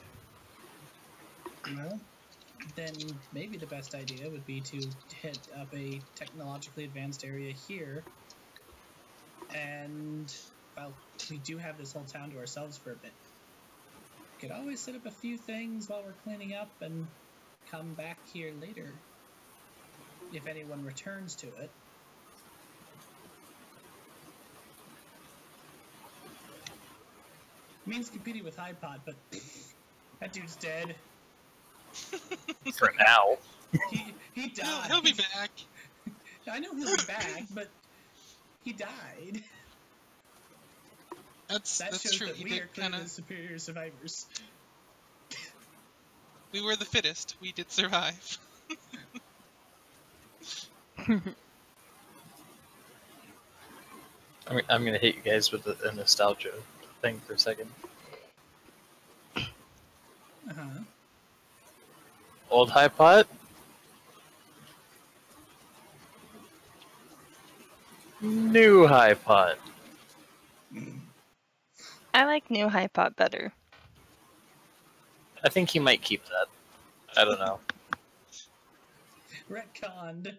Well, then maybe the best idea would be to hit up a technologically advanced area here. And, well, we do have this whole town to ourselves for a bit. We could always set up a few things while we're cleaning up and come back here later. If anyone returns to it. Means competing with Hypod, but that dude's dead. For now. He died. He'll be back. I know he'll be back, but he died. That That's shows true. that He we did are clearly kinda. the superior survivors. We were the fittest. We did survive. I'm gonna hit you guys with a nostalgia thing for a second. Uh-huh. Old High Pot? New High Pot. I like new high pot better. I think he might keep that. I don't know. Retconned.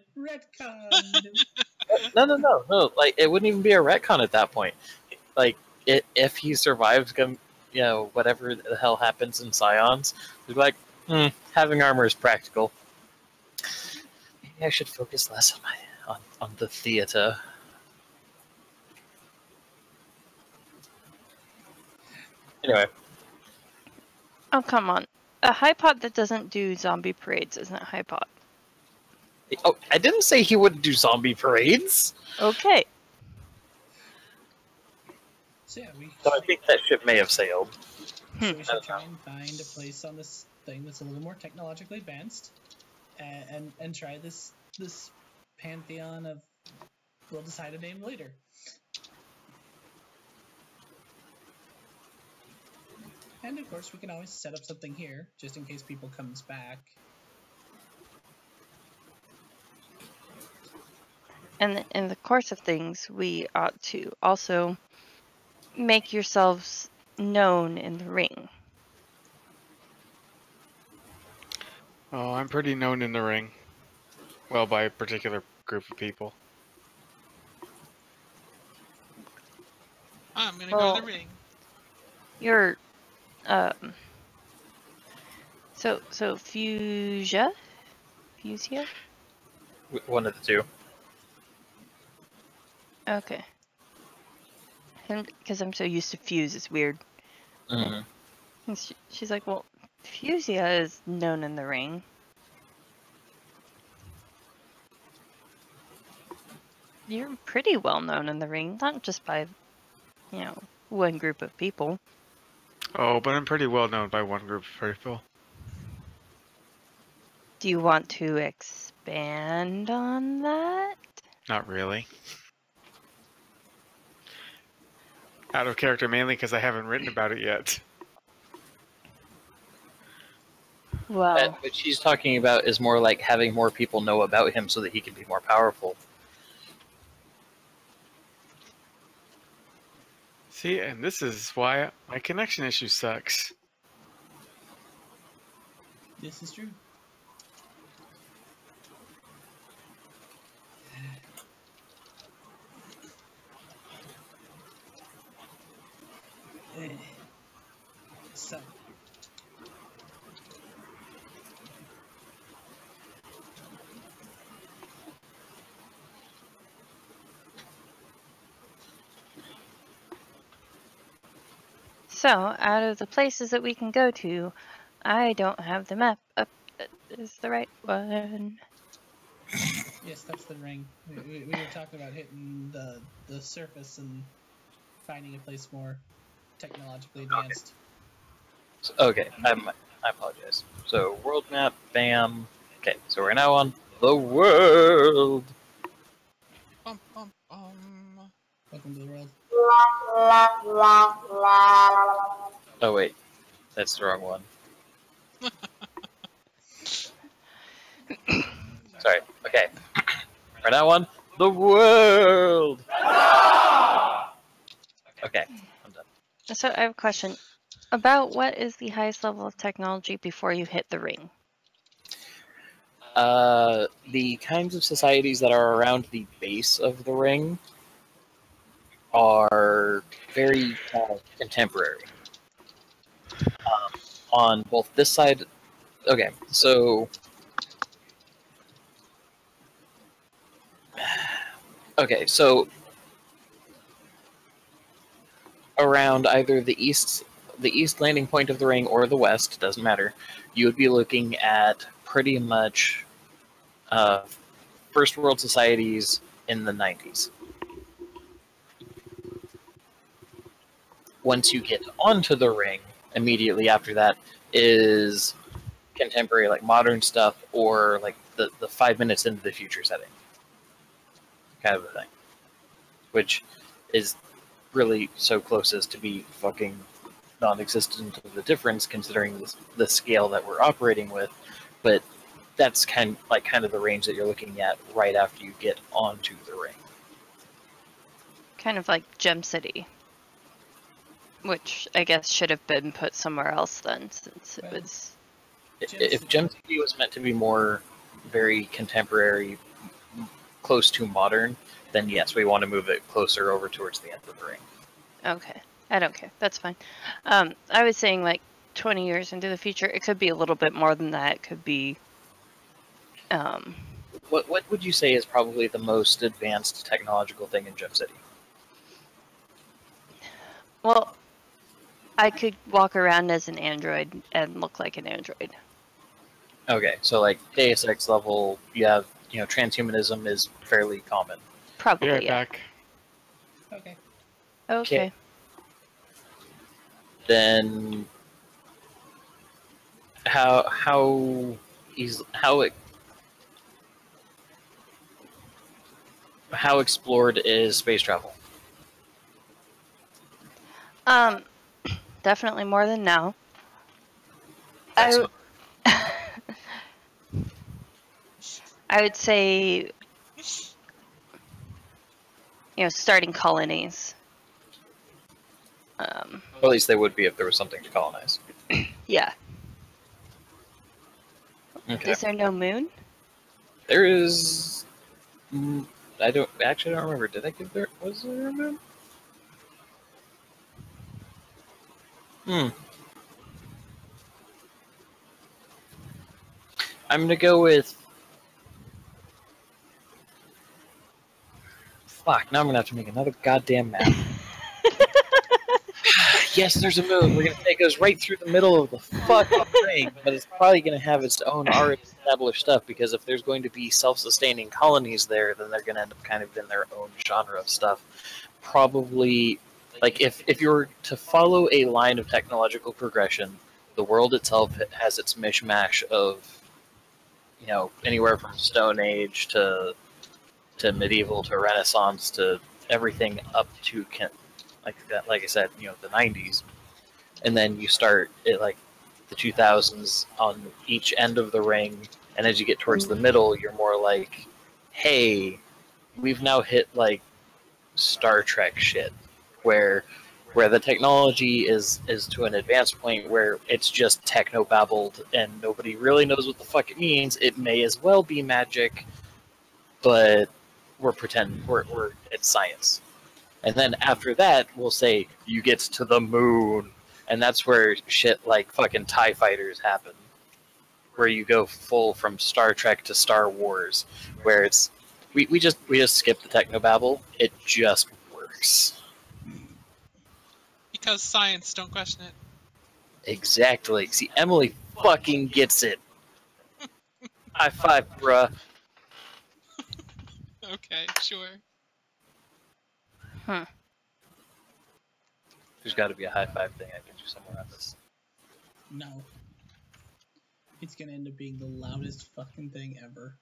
No. Like, it wouldn't even be a retcon at that point. Like, if he survives, whatever the hell happens in Scions, he'd be like, having armor is practical. Maybe I should focus less on the theater. Anyway. Oh, come on. A high pot that doesn't do zombie parades isn't a high pot. Oh, I didn't say he wouldn't do zombie parades. Okay. So yeah, So I think that ship may have sailed. so we should try and find a place on this thing that's a little more technologically advanced, and try this pantheon of. We'll decide a name later. And of course, we can always set up something here, just in case people comes back. And in the course of things, we ought to also make yourselves known in the ring. Oh, I'm pretty known in the ring. Well, by a particular group of people. I'm gonna go Well, to the ring. You're, so Fusia? One of the two. Okay. Because I'm so used to Fuse, it's weird. Mm-hmm. And she's like, well, Fusia is known in the ring. You're pretty well known in the ring, not just by, one group of people. Oh, but I'm pretty well known by one group of people. Do you want to expand on that? Not really. Out of character mainly because I haven't written about it yet. Well, What she's talking about is more like having more people know about him so that he can be more powerful. See, and this is why my connection issue sucks. This is true. So. So, out of the places that we can go to, I don't have the map up. Is the right one? Yes, that's the ring. We were talking about hitting the surface and finding a place more technologically advanced. Okay, I apologize. So, world map, bam. Okay, so we're now on the world. Bum, bum, bum. Welcome to the world. Oh, wait. That's the wrong one. Sorry. Okay. We're now on the world. Okay, I'm done. So, I have a question. About what is the highest level of technology before you hit the ring? The kinds of societies that are around the base of the ring are very contemporary. On both this side, okay, so around either the east, the east landing point of the ring or the west, doesn't matter, you would be looking at pretty much first world societies in the 90s. Once you get onto the ring, immediately after that is contemporary, like modern stuff, or like the 5 minutes into the future setting kind of a thing, which is really so close as to be fucking non-existent of the difference considering the scale that we're operating with. But that's kind of the range that you're looking at right after you get onto the ring. Kind of like Gem City, which I guess should have been put somewhere else then, since it was... If Gem City was meant to be more very contemporary, close to modern, then yes, we want to move it closer over towards the end of the ring. Okay, I don't care. That's fine. I was saying like 20 years into the future. It could be a little bit more than that. It could be... What would you say is probably the most advanced technological thing in Gem City? Well, I could walk around as an android and look like an android. Okay, so like Deus Ex level, you have, transhumanism is fairly common. Probably, Be right yeah. back. Okay. Okay. Then how explored is space travel? Definitely more than now. Excellent. I would say, starting colonies. Or at least they would be if there was something to colonize. Yeah. Okay. Is there no moon? There is. I don't remember. Did I give there? Was there a moon? I'm gonna go with. Fuck! Now I'm gonna have to make another goddamn map. Yes, there's a moon. We're gonna say it goes right through the middle of the fucking ring, but it's probably gonna have its own already established stuff because if there's going to be self-sustaining colonies there, then they're gonna end up kind of in their own genre of stuff. Probably, like if you were to follow a line of technological progression, the world itself has its mishmash of, anywhere from Stone Age to medieval to Renaissance to everything up to like I said, the 90s, and then you start at like the 2000s on each end of the ring, and as you get towards the middle, you're more like, hey, we've now hit like Star Trek shit, where the technology is to an advanced point where it's just techno-babbled and nobody really knows what the fuck it means. It may as well be magic, but we're pretending it's science. And then after that, we'll say, you get to the moon. And that's where shit like fucking TIE fighters happen. Where you go full from Star Trek to Star Wars. Where it's... We just skip the technobabble. It just works. Because science, don't question it. Exactly. See, Emily fucking gets it. High five, bruh. Okay, sure. There's got to be a high five thing I can do somewhere on this. No. It's gonna end up being the loudest fucking thing ever.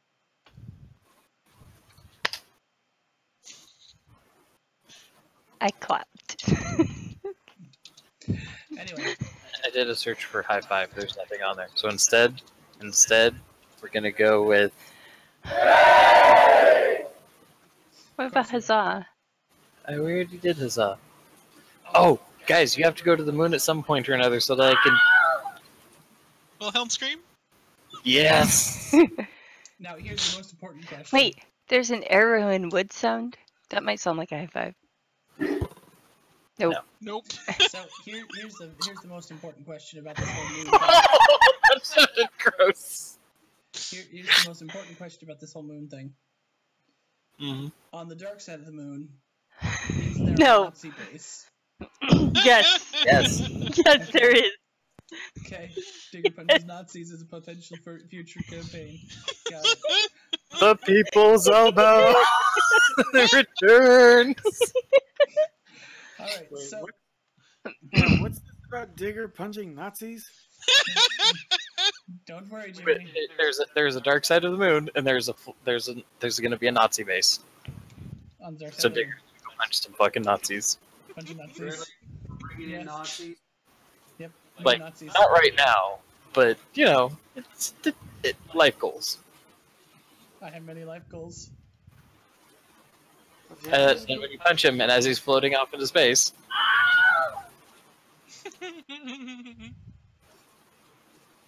I clapped. Anyway. I did a search for high five. There's nothing on there. So instead, we're gonna go with. What about huzzah? I already did huzzah. Oh, guys, you have to go to the moon at some point or another so that I can. Wilhelm scream? Yes. Now here's the most important question. Wait, there's an arrow in wood sound? That might sound like a high five. Nope. No. Nope. So here's the most important question about this whole moon thing. That sounded gross. Here's the most important question about this whole moon thing. Mm-hmm. On the dark side of the moon, is there No. a Nazi base? Yes. Yes. Yes, there is. Okay, Digger punches Nazis as a potential for future campaign. Got it. The People's Elbow returns. All right, Wait, so what's this about Digger punching Nazis? don't worry, But Jimmy. there's a dark side of the moon, and there's going to be a Nazi base. On the dark So side of the Digger's gonna go punch some fucking Nazis. bunch of Nazis. Really? Bringing in Yes. Nazis? Yep, Like, Nazis. not right now, but you know, it's life goals. I have many life goals. And when you punch him, and as he's floating off into space,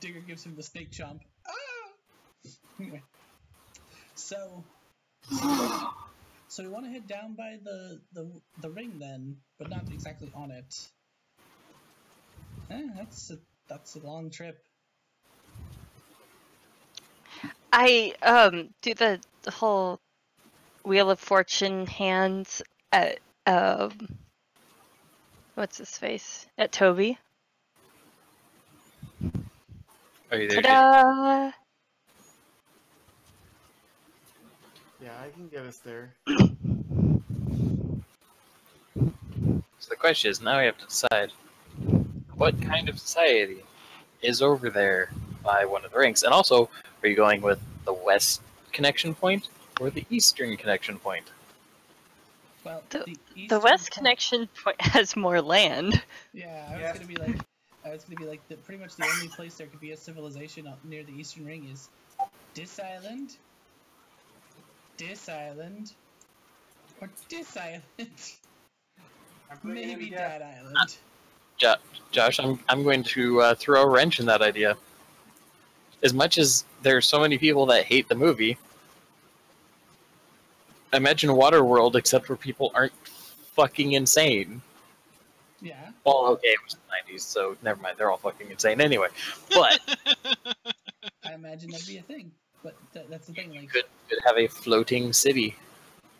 Digger gives him the snake chomp. Ah! Anyway, so we want to head down by the ring then, but not exactly on it. That's a long trip. I do the whole Wheel of Fortune hands at what's his face? At Toby. are you there? Ta-da! Yeah, I can get us there. So the question is, now we have to decide what kind of society is over there by one of the rings, and also, are you going with the west connection point or the eastern connection point? Well, The eastern West part- Connection point has more land. Yeah, I was Yeah. gonna be like, pretty much the only place there could be a civilization up near the Eastern Ring is this island, or this island. I'm bringing Maybe in gas. that island. Josh, I'm going to throw a wrench in that idea. As much as there's so many people that hate the movie, imagine Waterworld except where people aren't fucking insane. Yeah. Well, okay, it was the 90s, so never mind. They're all fucking insane anyway. But I imagine that'd be a thing. But that's the thing, like, could have a floating city.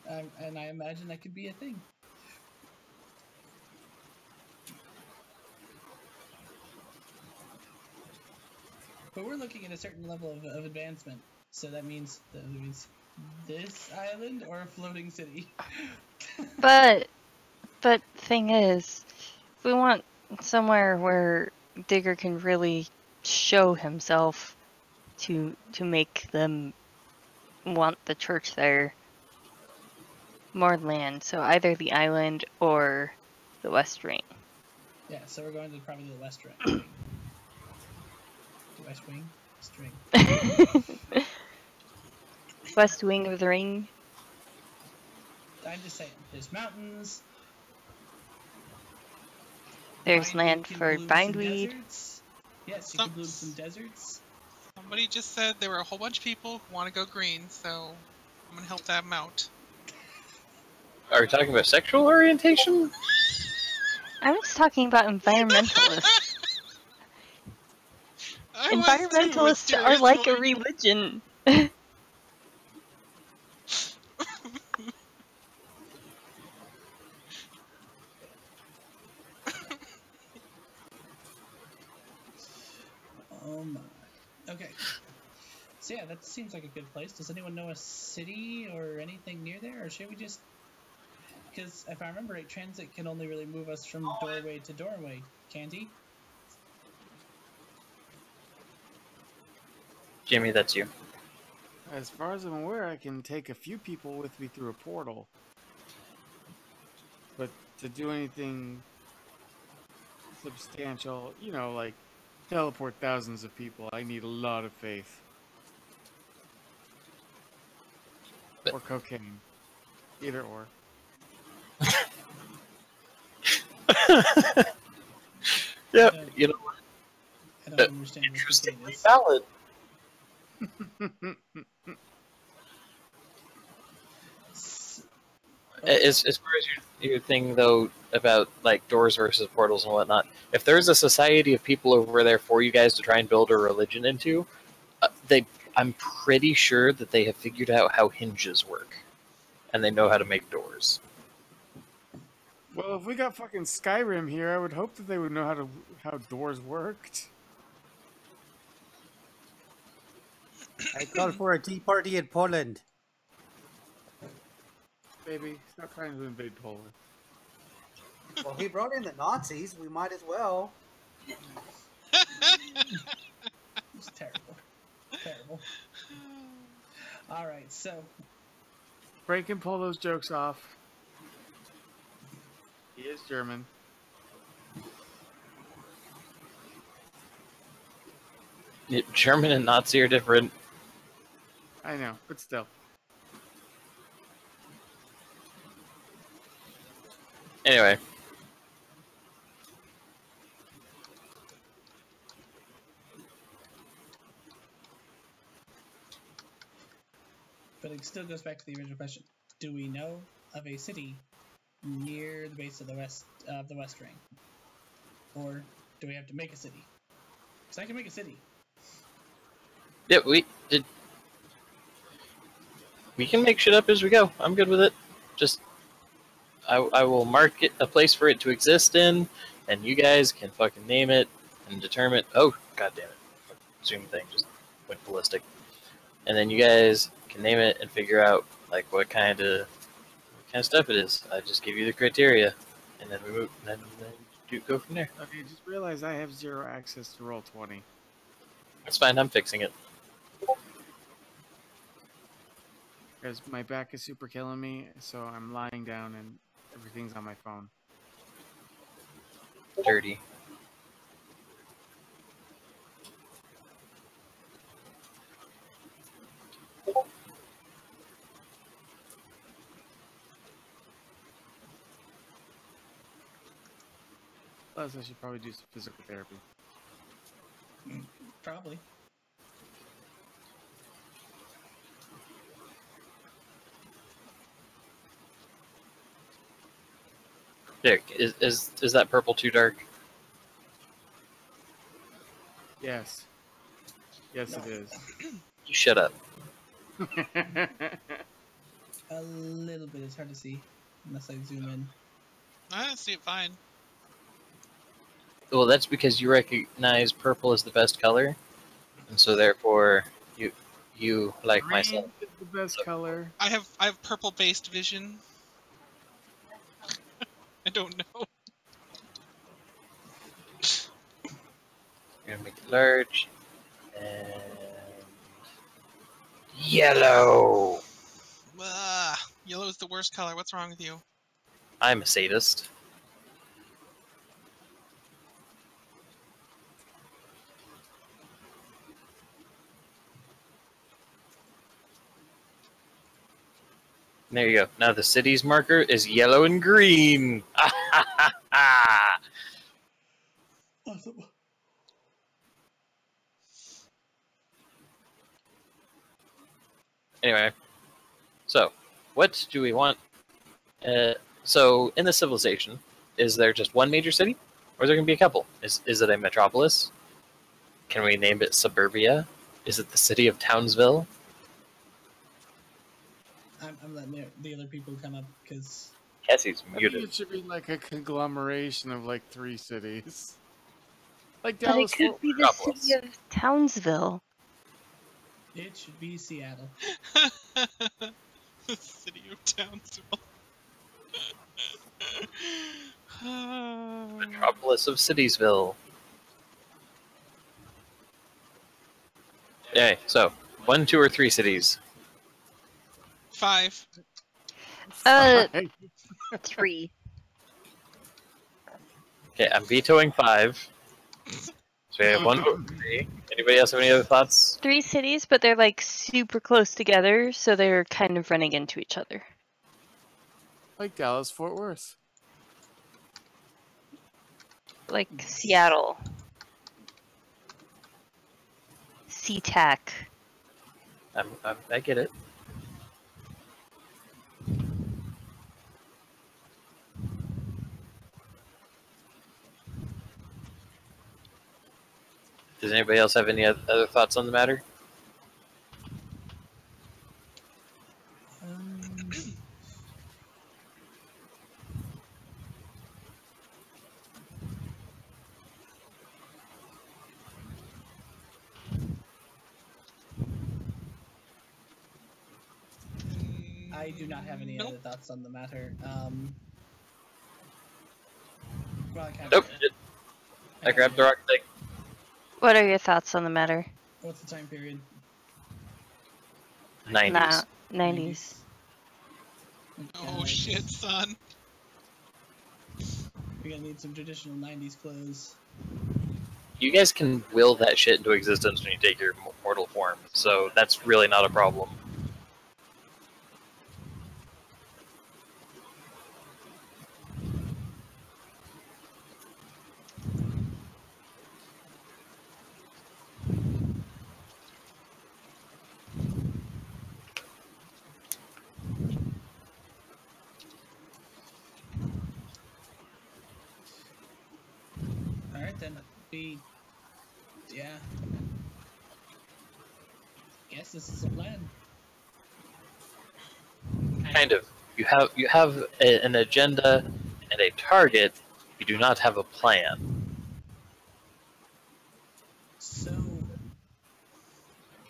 and I imagine that could be a thing. But we're looking at a certain level of advancement, so that means this island or a floating city. But thing is, we want somewhere where Digger can really show himself to make them want the church there. More land, so either the island or the West Ring. Yeah, so we're going to probably the West Ring. The West Wing? String. West Wing of the ring. I'm just saying, there's mountains. There's Bindweed land can for bloom some bindweed. deserts. Yes, you can bloom some deserts. Somebody just said there were a whole bunch of people who want to go green, so I'm gonna help them out. Are we talking about sexual orientation? I was talking about environmentalists. I was too, Environmentalists are like a seriously. religion. Oh my. Okay. So yeah, that seems like a good place. Does anyone know a city or anything near there, or should we just? Because if I remember right, transit can only really move us from doorway to doorway, can't he? Jimmy, that's you. As far as I'm aware, I can take a few people with me through a portal. But to do anything substantial, you know, like teleport thousands of people, I need a lot of faith. But- Or cocaine. Either or. Yeah, you know, I don't understand what this game interestingly is. valid. As far as your thing though about like doors versus portals and whatnot, if there's a society of people over there for you guys to try and build a religion into, I'm pretty sure that they have figured out how hinges work, and they know how to make doors. Well, if we got fucking Skyrim here, I would hope that they would know how doors worked. I call for a tea party in Poland. Baby, stop trying to invade Poland. Well, he brought in the Nazis. We might as well. It's terrible. Terrible. All right, so Frank can pull those jokes off. He is German. German and Nazi are different. I know, but still. Anyway, but it still goes back to the original question: do we know of a city near the base of the West Ring, or do we have to make a city? Because I can make a city. yeah, we can make shit up as we go. I'm good with it. Just I will mark it a place for it to exist in, and you guys can fucking name it and determine. Oh, god damn it! Zoom thing just went ballistic. And then you guys can name it and figure out like what kind of stuff it is. I just give you the criteria, and then we move. And then you go from there. Okay, just realize I have 0 access to Roll20. That's fine. I'm fixing it. Because my back is super killing me, so I'm lying down and everything's on my phone. Dirty. Plus, I should probably do some physical therapy. Probably. Dick, is that purple too dark? Yes. Yes, it is. You shut up. A little bit. It's hard to see unless I zoom in. I see it fine. Well, that's because you recognize purple as the best color, and so therefore you like Green myself. is the best color. I have purple based vision. I don't know. We're gonna make it large and yellow. Yellow is the worst color. What's wrong with you? I'm a sadist. There you go. Now the city's marker is yellow and green. Awesome. Anyway, so what do we want? So in the civilization, is there just one major city, or is there going to be a couple? Is it a metropolis? Can we name it Suburbia? Is it the city of Townsville? I'm letting the other people come up because Cassie's I think muted. it should be like a conglomeration of like 3 cities. Like But it Dallas could Fort be the Metropolis. city of Townsville. it should be Seattle. The city of Townsville. Metropolis of Citiesville. Okay, so 1, 2, or 3 cities. 5. 3. Okay, I'm vetoing 5. So we have 1 vote for 3. Anybody else have any other thoughts? 3 cities, but they're like super close together, so they're kind of running into each other. Like Dallas Fort Worth. Like Seattle. SeaTac. I get it. Does anybody else have any other thoughts on the matter? I do not have any Nope. other thoughts on the matter. Well, I can't Nope. share. I grabbed the rock stick. What are your thoughts on the matter? What's the time period? 90s. Nah, 90s. Oh shit, son. We're gonna need some traditional 90s clothes. You guys can will that shit into existence when you take your mortal form, so that's really not a problem. Alright then, yeah. Guess this is a plan. Kind of. You have an agenda and a target. You do not have a plan. So,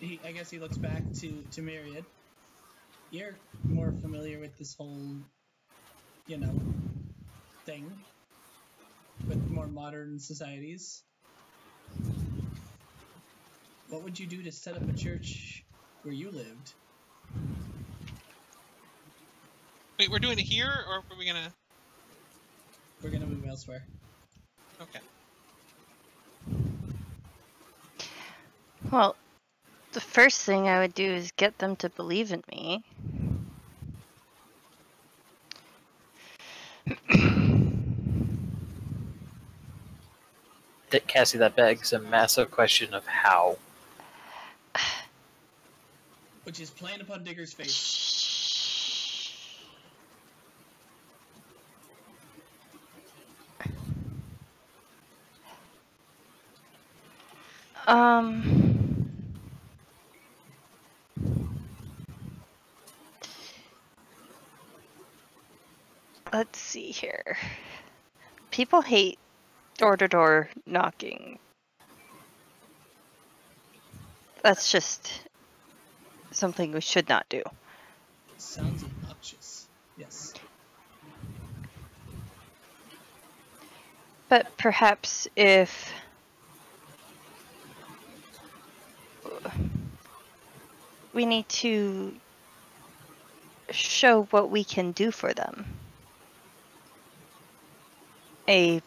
I guess he looks back to Myriad. You're more familiar with this whole, thing with more modern societies. What would you do to set up a church where you lived? Wait, we're doing it here, or are we gonna? We're gonna move elsewhere. Okay. Well, the first thing I would do is get them to believe in me. Cassie, that begs a massive question of how. Which is playing upon Digger's face. Let's see here. People hate door-to-door knocking. That's just something we should not do. Sounds obnoxious. Yes. But perhaps if we need to show what we can do for them. A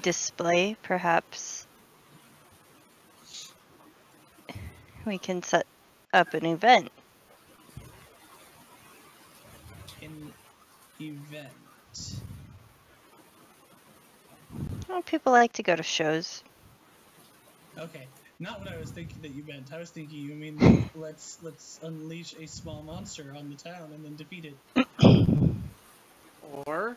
display, perhaps. We can set up an event. An event. Well, people like to go to shows. Okay. Not what I was thinking that you meant. I was thinking you mean like, let's unleash a small monster on the town and then defeat it. Or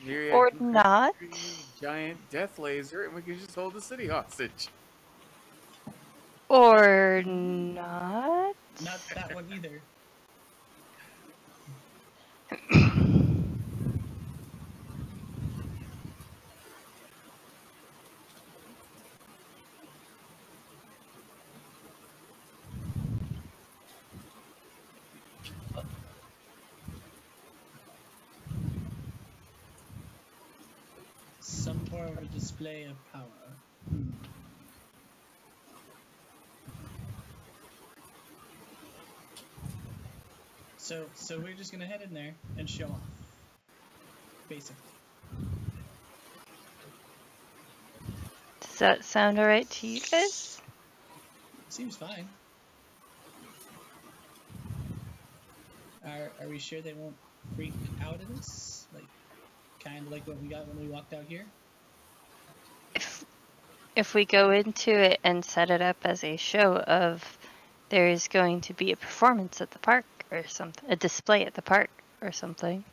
Myriad Or can create not. a giant death laser, and we can just hold the city hostage. Or not. Not that one either. Some form of a display of power. So we're just gonna head in there and show off. Basically. Does that sound alright to you guys? Seems fine. Are we sure they won't freak out at us? Like, kind of like what we got when we walked out here? If we go into it and set it up as a show of there's going to be a performance at the park or something, a display at the park or something.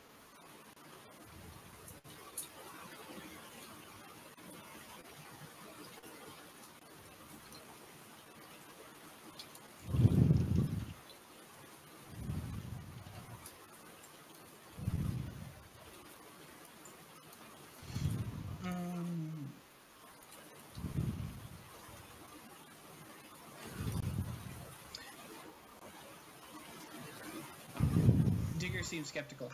seems skeptical,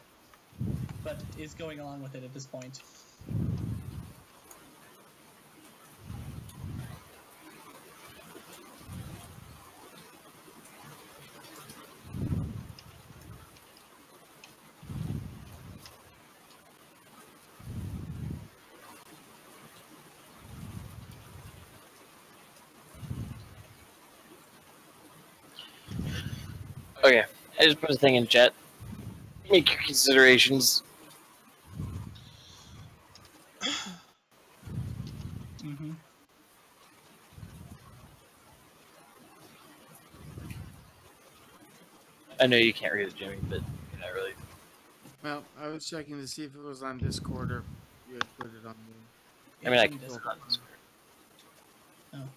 but is going along with it at this point. Okay, I just put a thing in chat. Make your considerations. Mm-hmm. I know you can't read it, Jimmy, but you're not really. Well, I was checking to see if it was on Discord or if you had put it on the. I mean, I It's can in still Discord. not Discord. Oh.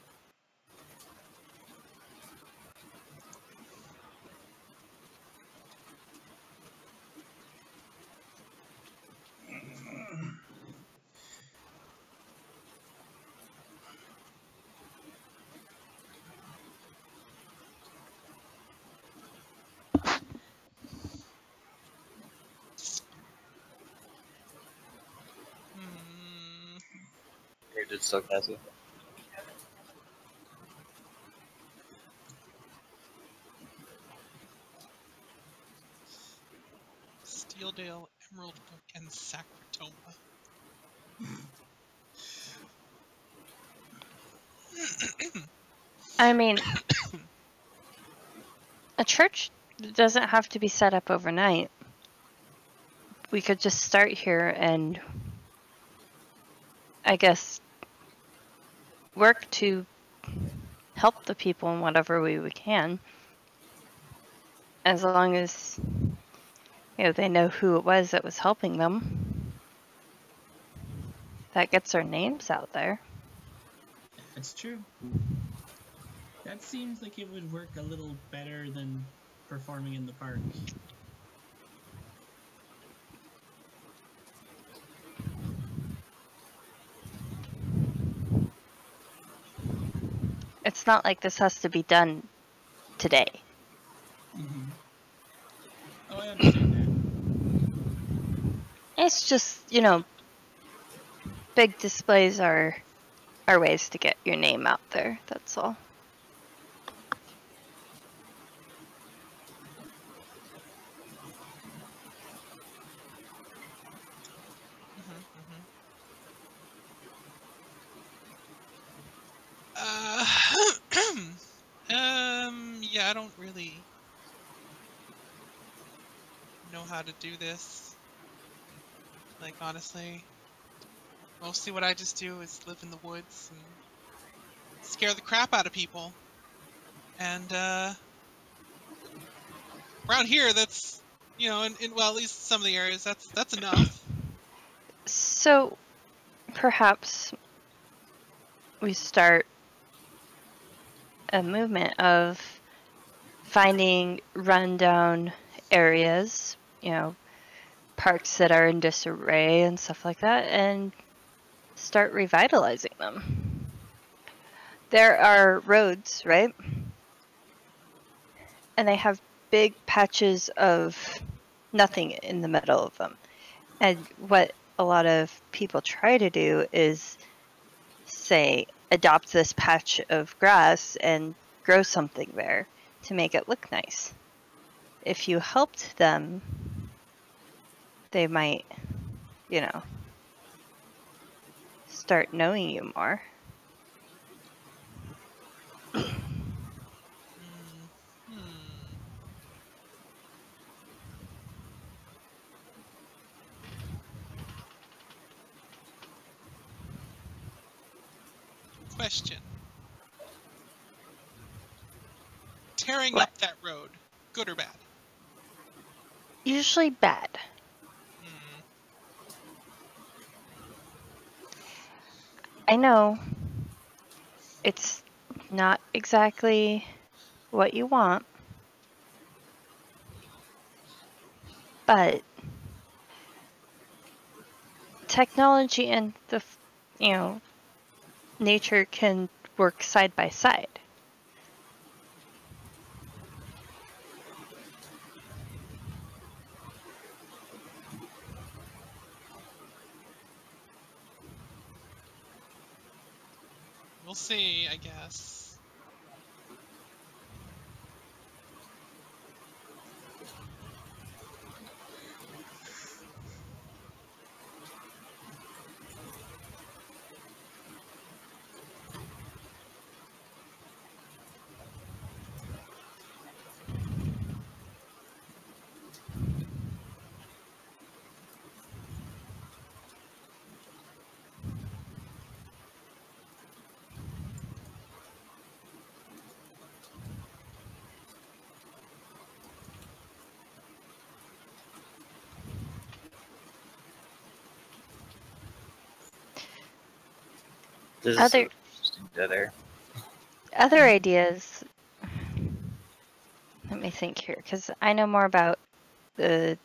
Or did still cast it? Steeldale, Emerald Brook, and Sacratoma. I mean, a church doesn't have to be set up overnight. We could just start here and, I guess, work to help the people in whatever way we can. As long as, they know who it was that was helping them. That gets our names out there. That's true. That seems like it would work a little better than performing in the park. It's not like this has to be done today. Mm-hmm. Oh, I understand that. It's just, big displays are ways to get your name out there, that's all. Yeah, I don't really know how to do this. Like, honestly, mostly what I just do is live in the woods and scare the crap out of people. And, around here, that's, well, at least some of the areas, that's enough. So, perhaps we start a movement of finding rundown areas, parks that are in disarray and stuff like that, and start revitalizing them. There are roads, right? And they have big patches of nothing in the middle of them. And what a lot of people try to do is say, adopt this patch of grass and grow something there to make it look nice. If you helped them, they might, start knowing you more. Question. Tearing What? up that road, good or bad? Usually bad. I know it's not exactly what you want, but technology and nature can work side by side. We'll see, I guess. This is Other- interesting dead air. Other ideas. Let me think here, because I know more about the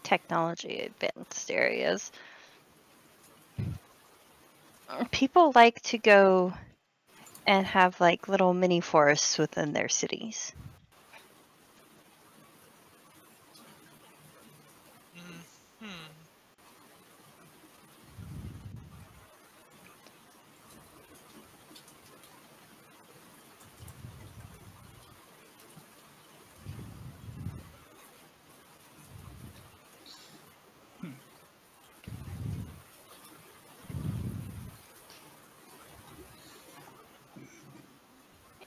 technology advanced areas. People like to go and have like little mini forests within their cities. Hmm.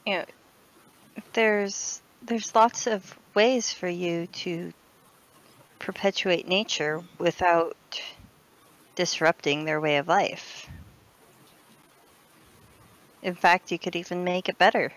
You know, there's lots of ways for you to perpetuate nature without disrupting their way of life. In fact, you could even make it better.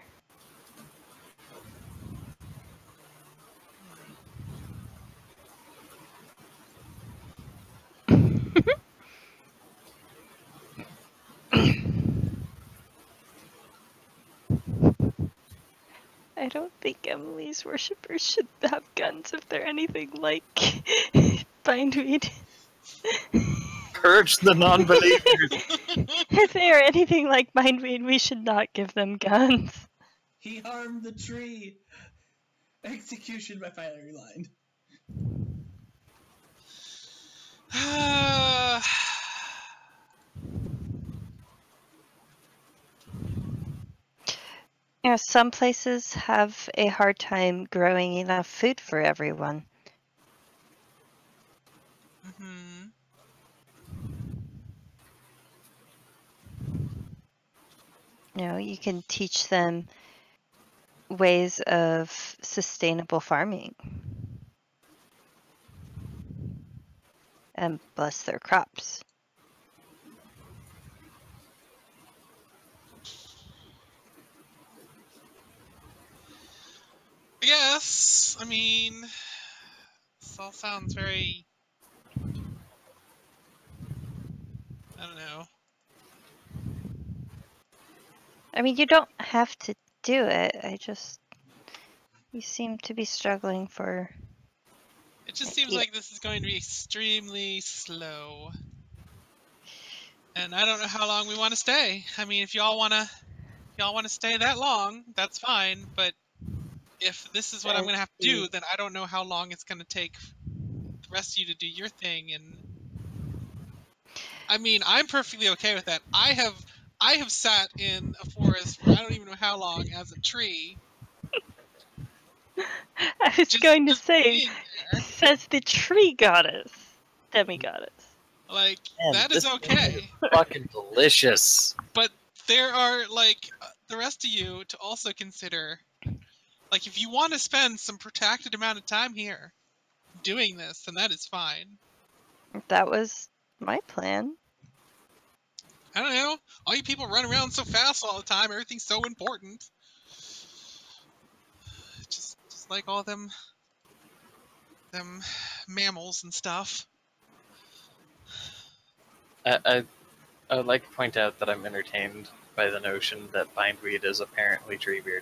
I don't think Emily's worshippers should have guns if they're anything like bindweed. Purge the non-believers. If they are anything like bindweed, we should not give them guns. He harmed the tree. Execution by firing line. You know, some places have a hard time growing enough food for everyone. Hmm. You know, you can teach them ways of sustainable farming and bless their crops. I guess. I mean, this all sounds very. I don't know. I mean, you don't have to do it. You seem to be struggling for. It just seems Yeah. like this is going to be extremely slow. And I don't know how long we want to stay. I mean, if y'all want to stay that long, that's fine, but if this is what I'm going to have to do, then I don't know how long it's going to take the rest of you to do your thing. And I mean, I'm perfectly okay with that. I have sat in a forest for I don't even know how long as a tree. I was Just going to say, being there. says the tree goddess, demi-goddess. Like, Man, that this is thing okay. is fucking delicious. But there are, like, the rest of you to also consider. Like, if you want to spend some protracted amount of time here doing this, then that is fine. That was my plan. I don't know. All you people run around so fast all the time. Everything's so important. Just like all them mammals and stuff. I would like to point out that I'm entertained by the notion that bindweed is apparently treebeard.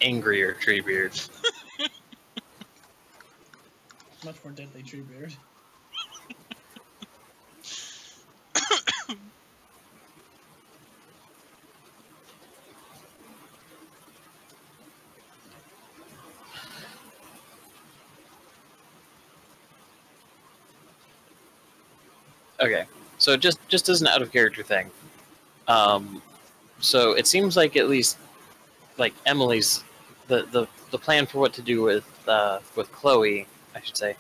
Angrier treebeard. Much more deadly tree beard. Okay, so just as an out of character thing, so it seems like at least like Emily's the plan for what to do with Chloe, I should say,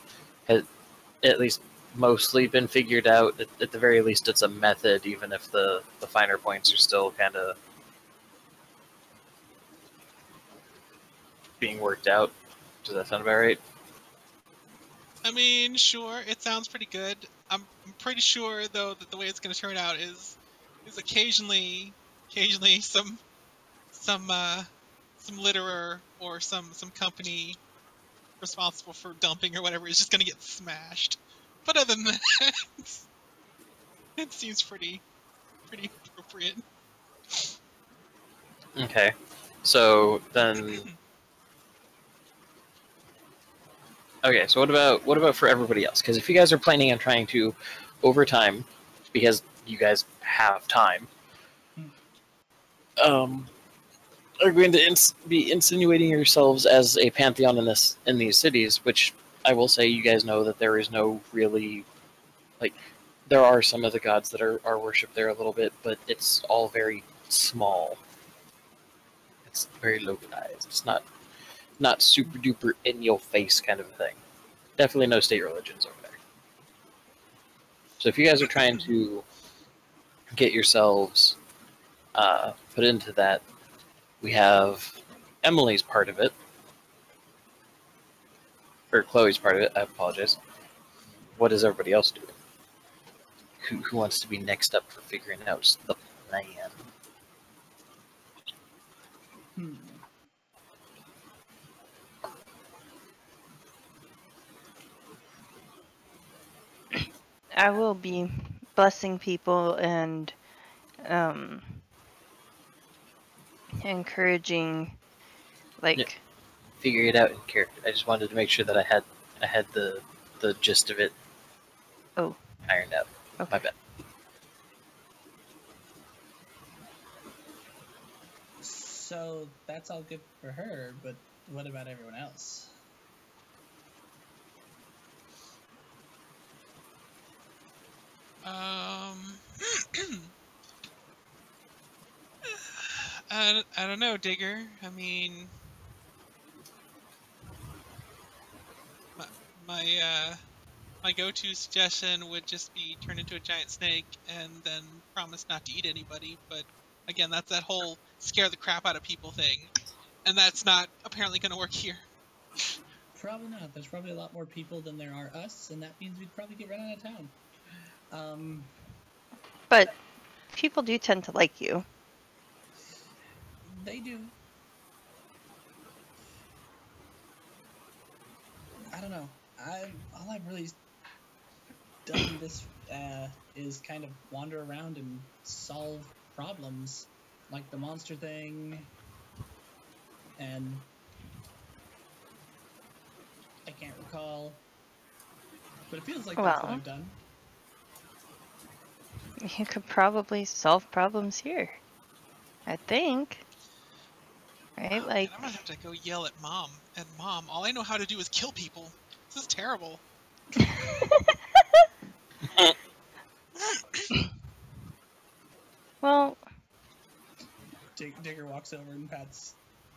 has at least mostly been figured out. At the very least, it's a method, even if the finer points are still kind of being worked out. Does that sound about right? I mean, sure, it sounds pretty good. I'm pretty sure though that the way it's going to turn out is occasionally some litterer or some company responsible for dumping or whatever is just going to get smashed. But other than that, it seems pretty appropriate. Okay, so then. Okay, so what about for everybody else? Because if you guys are planning on trying to, over time, because you guys have time, are going to be insinuating yourselves as a pantheon in these cities, which I will say you guys know that there is no really like there are some of the gods that are worshipped there a little bit, but it's all very small. It's very localized. It's not super duper in your face kind of a thing. Definitely no state religions over there. So if you guys are trying to get yourselves put into that, we have Emily's part of it, or Chloe's part of it. I apologize. What is everybody else doing? Who wants to be next up for figuring out the plan? I will be blessing people and encouraging, like, Yeah. Figure it out in character. I just wanted to make sure that I had the gist of it. Oh. Ironed out. Okay. My bad. So that's all good for her, but what about everyone else? I don't know, Digger. I mean, my go-to suggestion would just be turn into a giant snake and then promise not to eat anybody. But again, that's that whole scare the crap out of people thing, and that's not apparently going to work here. Probably not. There's probably a lot more people than there are us, and that means we'd probably get run out of town. But people do tend to like you. They do. I don't know. All I've really done this is kind of wander around and solve problems, like the monster thing, and I can't recall, but it feels like that's what Well. I've done. You could probably solve problems here. I think. Right? Like, I'm gonna have to go yell at Mom. And Mom, all I know how to do is kill people. This is terrible. well, Digger walks over and pats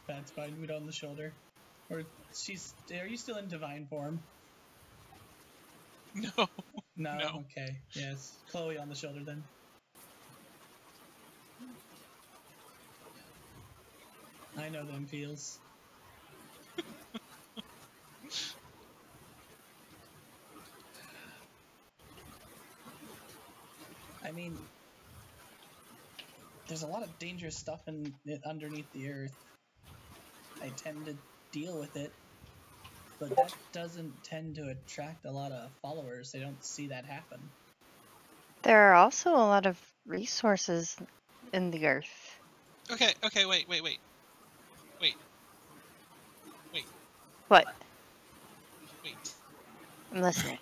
Bindweed on the shoulder. Or are you still in divine form? No. No? Okay. Yes. Chloe on the shoulder then. I know them feels. I mean, there's a lot of dangerous stuff underneath the earth. I tend to deal with it, but that doesn't tend to attract a lot of followers. They don't see that happen. there are also a lot of resources in the earth. Okay, wait. What? Wait. I'm listening.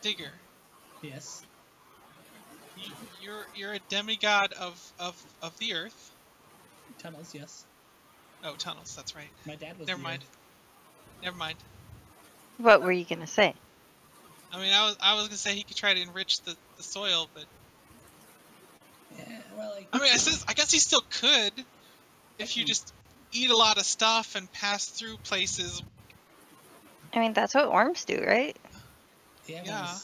Digger, Yes. you're a demigod of the earth. Tunnels, yes. Oh, tunnels, that's right. My dad was Never the mind. Earth. Never mind. What were you gonna say? I mean, I was gonna say he could try to enrich the soil, but Yeah, well, like, I mean, I guess he still could if you just eat a lot of stuff and pass through places. I mean, that's what worms do, right? yeah, Yeah.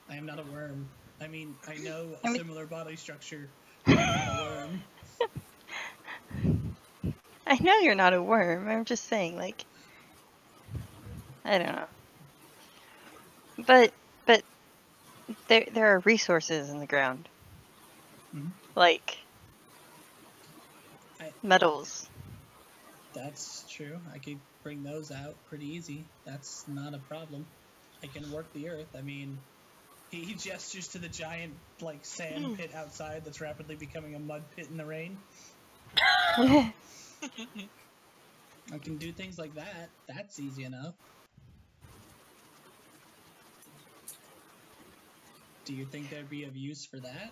I am not a worm. I mean, I know a I mean- similar body structure, but I'm not a worm. I know you're not a worm. I'm just saying, like, I don't know. But there are resources in the ground, Mhm. like I- metals. That's true. I could bring those out pretty easy. That's not a problem. I can work the earth. I mean, he gestures to the giant, like, sand pit outside that's rapidly becoming a mud pit in the rain. I can do things like that. That's easy enough. Do you think there'd be of use for that?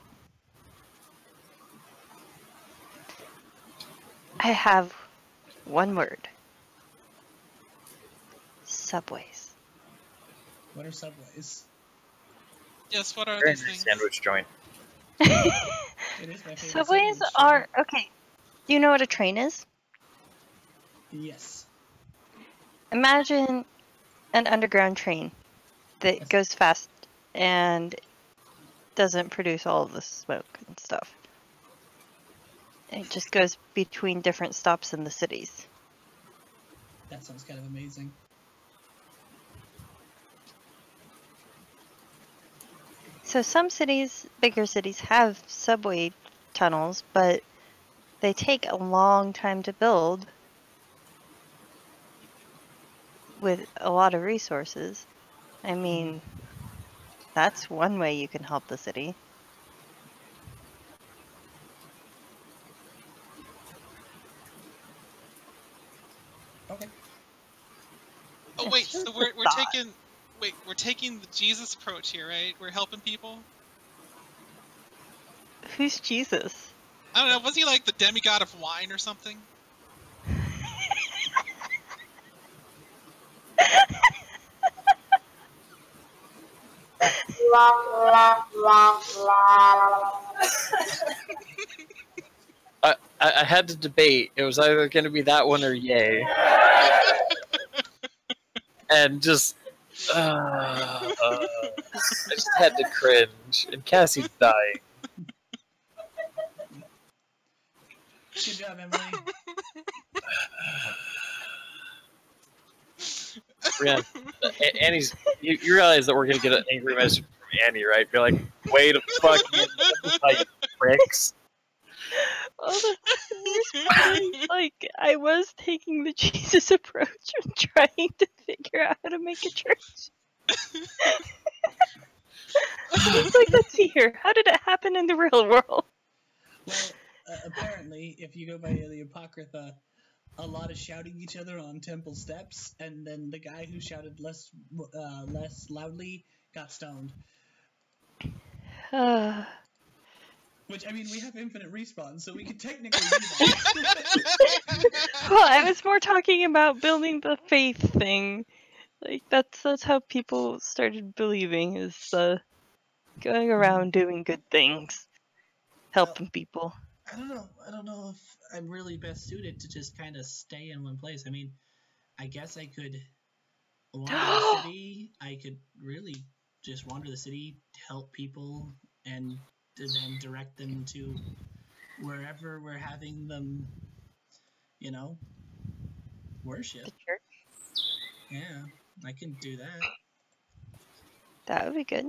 I have one word. Subways. What are subways? Yes, what are Very these nice things? sandwich joint. It is my favorite Subways sandwich are joint. okay. Do you know what a train is? Yes. Imagine an underground train that Yes. goes fast and doesn't produce all of the smoke and stuff. It just goes between different stops in the cities. That sounds kind of amazing. So some cities, bigger cities, have subway tunnels, but they take a long time to build with a lot of resources. I mean, that's one way you can help the city. Okay. Oh It's wait, just so a we're thought. taking the Jesus approach here, right? We're helping people. Who's Jesus? I don't know. Was he like the demi-god of wine or something? I had to debate. It was either going to be that one or yay. And just, I just had to cringe. And Cassie's dying. Good job, Emily. Brianne, Annie's. You realize that we're going to get an angry message from Annie, right? Be like, wait a fucking minute, you pricks. Oh, the worst part is, like, I was taking the Jesus approach and trying to figure out how to make a church. It's like, let's see here. How did it happen in the real world? Well, apparently, if you go by the Apocrypha, a lot of shouting each other on temple steps, and then the guy who shouted less loudly got stoned. Which, I mean, we have infinite respawn, so we could technically do that. Well, I was more talking about building the faith thing. Like, that's how people started believing, is going around doing good things, helping people. I don't know. I don't know if I'm really best suited to just kind of stay in one place. I mean, I guess I could wander the city. I could really just wander the city, help people, and then direct them to wherever we're having them, worship. The church? Yeah, I can do that. That would be good.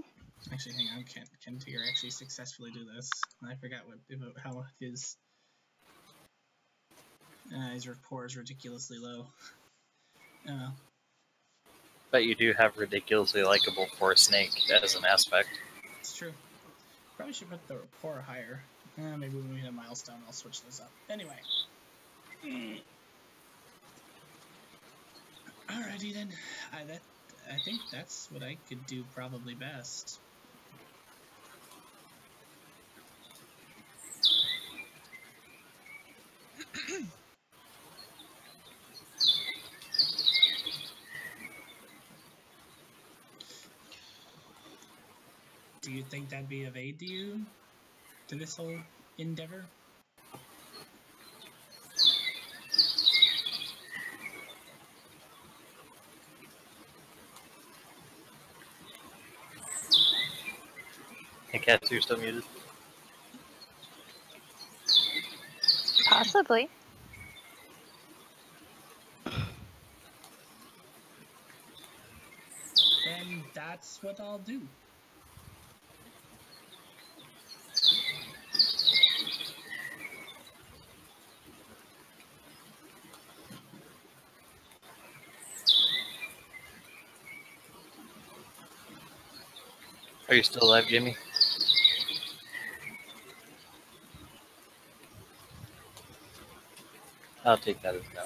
Actually, hang on. Can Tigger actually successfully do this? I forgot how his rapport is ridiculously low. But you do have ridiculously likable for a snake as an aspect. It's true. Probably should put the rapport higher. Maybe when we hit a milestone, I'll switch those up. Anyway. Alrighty then. I think that's what I could do probably best. Do you think that'd be of aid to you, to this whole endeavor? Hey, Cats, you're still muted. Possibly. Then that's what I'll do. Are you still alive, Jimmy? I'll take that as no.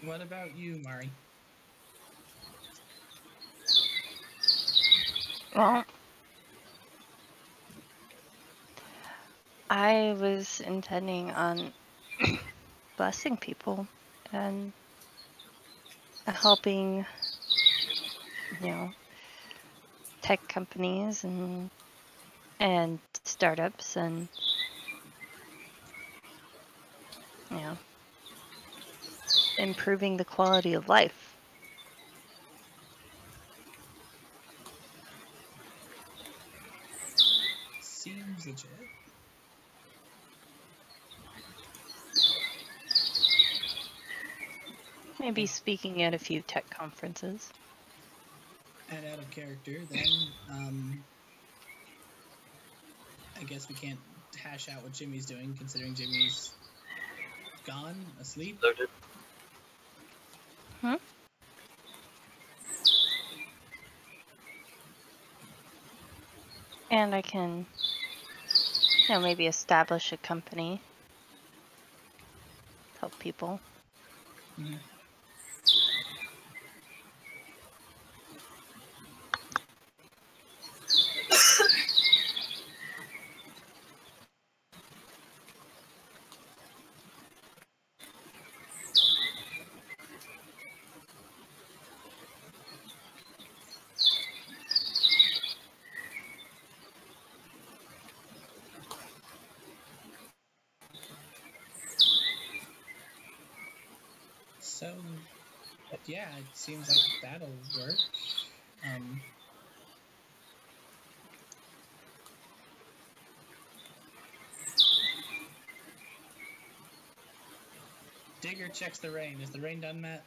What about you, Mari? Well, I was intending on blessing people and helping, tech companies and startups and, improving the quality of life. Seems legit. Maybe speaking at a few tech conferences. And out of character, then, I guess we can't hash out what Jimmy's doing, considering Jimmy's gone, asleep. Loaded. And I can, maybe establish a company, help people. Mm-hmm. So, yeah, it seems like that'll work. Digger checks the rain. Is the rain done, Matt?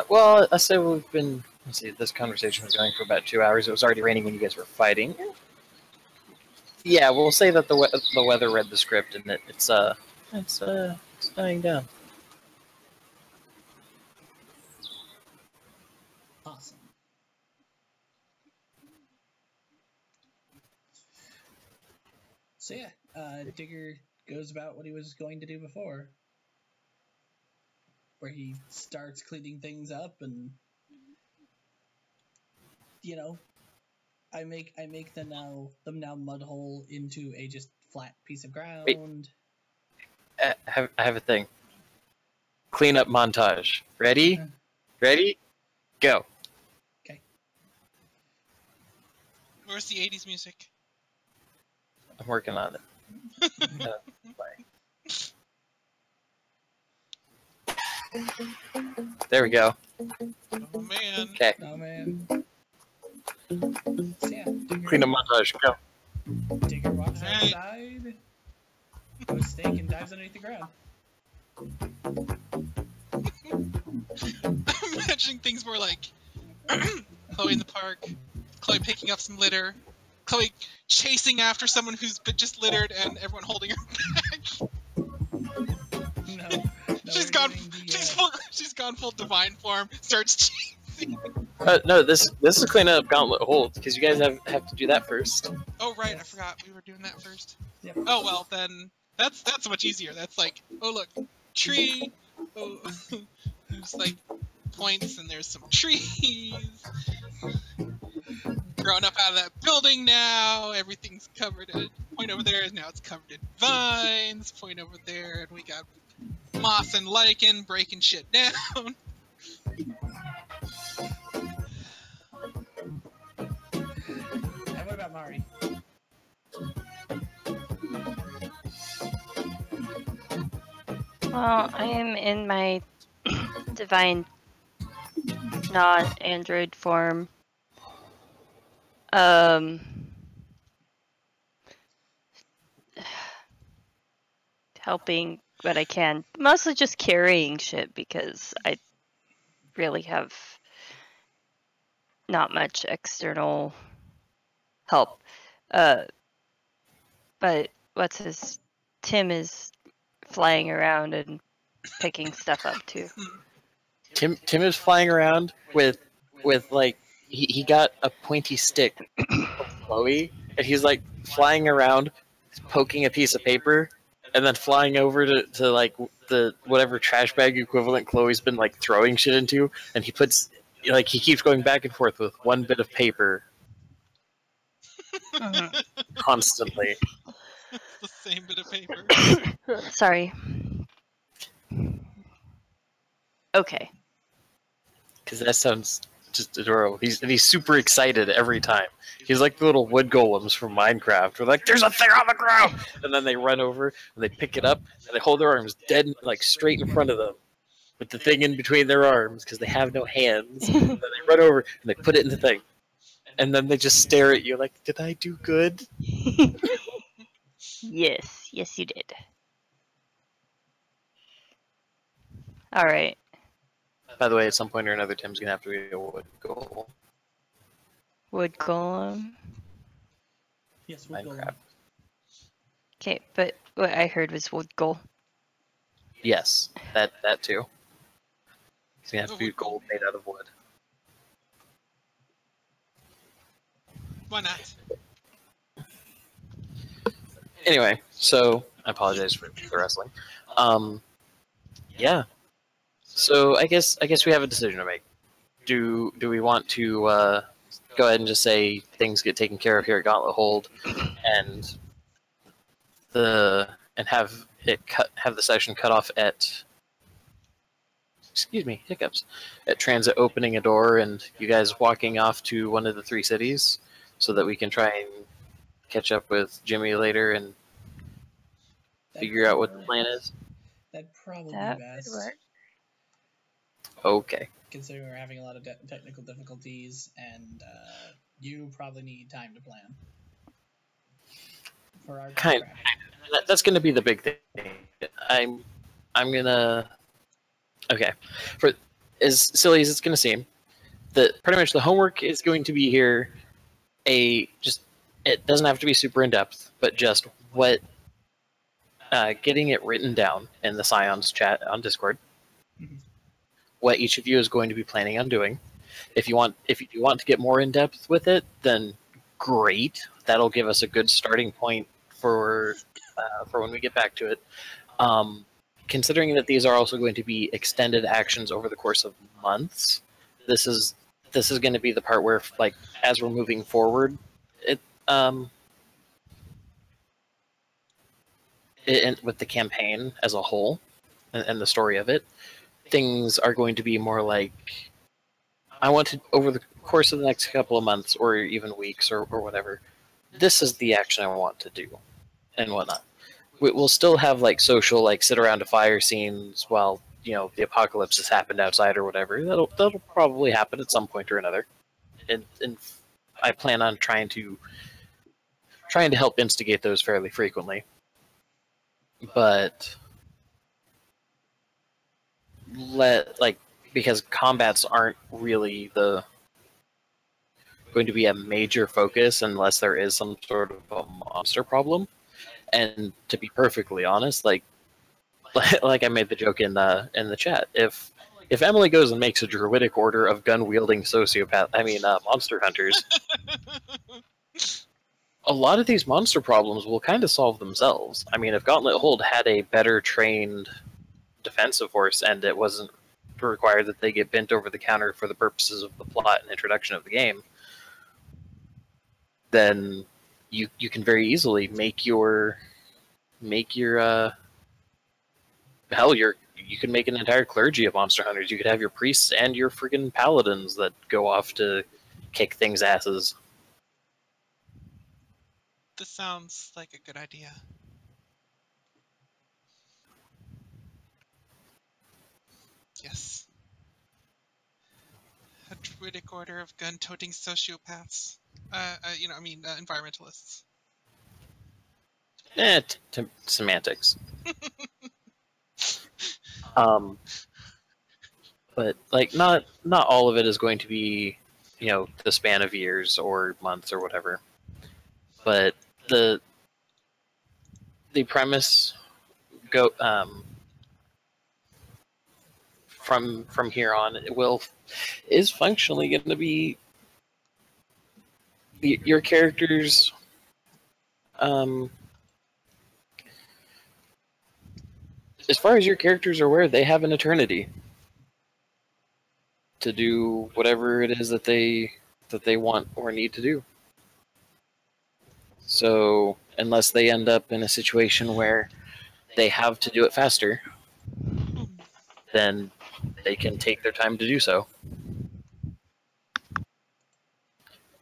Well, I say we've been. Let's see. This conversation was going for about 2 hours. It was already raining when you guys were fighting. Yeah, we'll say that the weather read the script and it's dying down. Awesome. So yeah, Digger goes about what he was going to do before, where he starts cleaning things up, and I make them now mud hole into a just flat piece of ground. Wait. I have a thing. Cleanup montage. Ready? Ready? Go. Okay. Where's the 80s music? I'm working on it. There we go. Oh man. Okay. Oh man. So yeah, Cleanup montage. Go. Digger walks Alright. outside, goes steak, and dives underneath the ground. I'm imagining things more like Chloe in the park, Chloe picking up some litter, Chloe chasing after someone who's just littered, and everyone holding her back. No, She's we're gone. doing the, She's gone full divine form. Starts chasing. No, this is cleanup gauntlet hold because you guys have to do that first. Oh right, I forgot we were doing that first. Yep. Oh well, then that's much easier. That's like, oh look, tree. Oh, there's like points and there's some trees. Growing up out of that building now, everything's covered. Point over there is now it's covered in vines. Point over there, and we got moss and lichen breaking shit down. And what about Mari? Well, I am in my divine non-android form. Helping what I can. Mostly just carrying shit because I really have not much external help. But Tim is flying around and picking stuff up too. Tim is flying around with like he got a pointy stick from Chloe, and he's like flying around, poking a piece of paper, and then flying over to like the whatever trash bag equivalent Chloe's been like throwing shit into, and he keeps going back and forth with one bit of paper constantly. It's the same bit of paper. Sorry. Okay. Because that sounds just adorable. He's super excited every time. He's like the little wood golems from Minecraft. We're like, there's a thing on the ground, and then they run over and they pick it up and they hold their arms dead, like straight in front of them, with the thing in between their arms because they have no hands. And then they run over and they put it in the thing, and then they just stare at you like, did I do good? Yes, you did. All right. By the way, at some point or another, Tim's gonna have to be a wood golem. Wood golem. Yes, we'll go. Minecraft. Okay, but what I heard was wood golem. Yes, that too. He's gonna have to be gold made out of wood. Why not? Anyway, so I apologize for the wrestling. Yeah. So I guess we have a decision to make. Do we want to go ahead and just say things get taken care of here at Gauntlet Hold, and have the session cut off at, excuse me, hiccups, at Transit opening a door and you guys walking off to one of the 3 cities, so that we can try and catch up with Jimmy later and figure out what the plan is? That'd probably That be would best. work. Okay. Considering we're having a lot of technical difficulties, and you probably need time to plan. For our Kind of. That's going to be the big thing. I'm gonna. Okay. For as silly as it's going to seem, pretty much the homework is going to be here. It doesn't have to be super in depth, but just getting it written down in the Scions chat on Discord. Mhm. What each of you is going to be planning on doing. If you do want to get more in depth with it, then great. That'll give us a good starting point for when we get back to it. Considering that these are also going to be extended actions over the course of months, this is going to be the part where, like, as we're moving forward, with the campaign as a whole and the story of it, things are going to be more like, I want to, over the course of the next couple of months or even weeks or whatever, this is the action I want to do and whatnot. We'll still have like social, like sit around a fire scenes while, the apocalypse has happened outside or whatever. That'll probably happen at some point or another. And I plan on trying to help instigate those fairly frequently. But because combats aren't really going to be a major focus unless there is some sort of a monster problem. And to be perfectly honest, like I made the joke in the chat, if Emily goes and makes a druidic order of gun-wielding monster hunters, a lot of these monster problems will kind of solve themselves. I mean, if Gauntlet Hold had a better trained defensive force and it wasn't required that they get bent over the counter for the purposes of the plot and introduction of the game, then you can very easily make your hell, you can make an entire clergy of monster hunters. You could have your priests and your freaking paladins that go off to kick things asses. This sounds like a good idea. Yes. A druidic order of gun-toting sociopaths. Environmentalists. Semantics. But like not all of it is going to be, the span of years or months or whatever. But the premise from here on is functionally going to be your characters. As far as your characters are aware, they have an eternity to do whatever it is that they want or need to do. So unless they end up in a situation where they have to do it faster, then they can take their time to do so.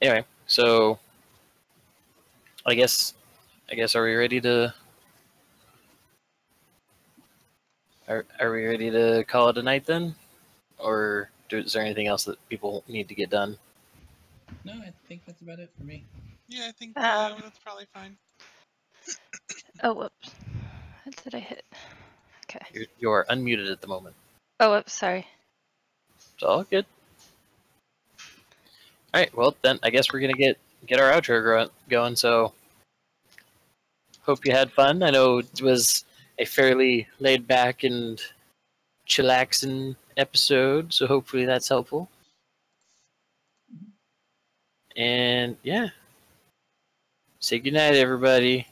Anyway, so I guess are we ready to are we ready to call it a night then? Or is there anything else that people need to get done? No, I think that's about it for me. Yeah, I think that's probably fine. Oh, whoops. What did I hit? Okay. You're unmuted at the moment. Oh, whoops, sorry. It's all good. All right, well then I guess we're gonna get our outro going. So hope you had fun. I know it was a fairly laid back and chillaxing episode, so hopefully that's helpful. And yeah, say goodnight, everybody.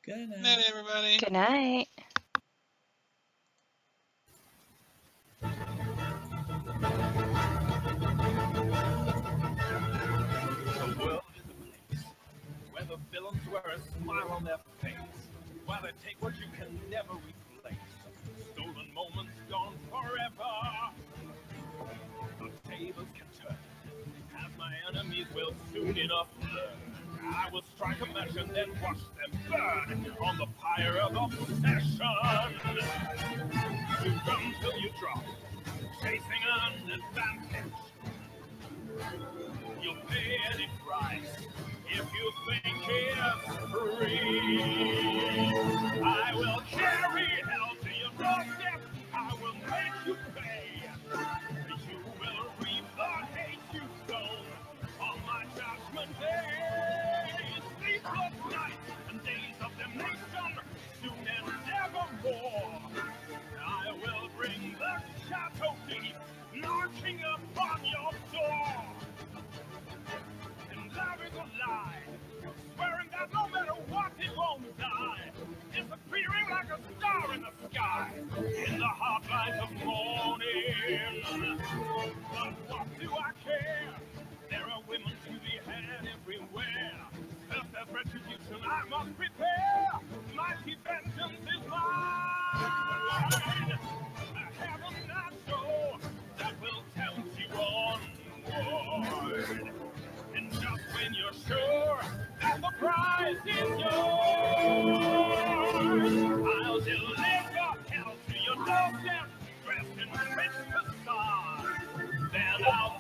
Good night. Night, everybody. Good night. The world is a place where the villains wear a smile on their face, where they take what you can never replace. Stolen moments gone forever. The tables can turn, as my enemies will soon enough learn. I will strike a match and then watch them burn on the pyre of obsession. You run till you drop, chasing an advantage. You'll pay any price if you think it's free. I will carry hell to your doorstep. I will make you pay. You will reap the hate you sown on my judgment day. Sleepless nights and days of damnation, soon and nevermore. I will bring the shadow deep, knocking upon your door. And love is a lie, swearing that no matter what it won't die, disappearing like a star in the sky, in the hot light of morning. But what do I care? There are women to be had everywhere. Self retribution I must prepare. Mighty vengeance is mine. A heaven not so that will tempt you onward. And just when you're sure that the prize is yours, I'll deliver hell to your doorstep, dressed in rich facade. Then I'll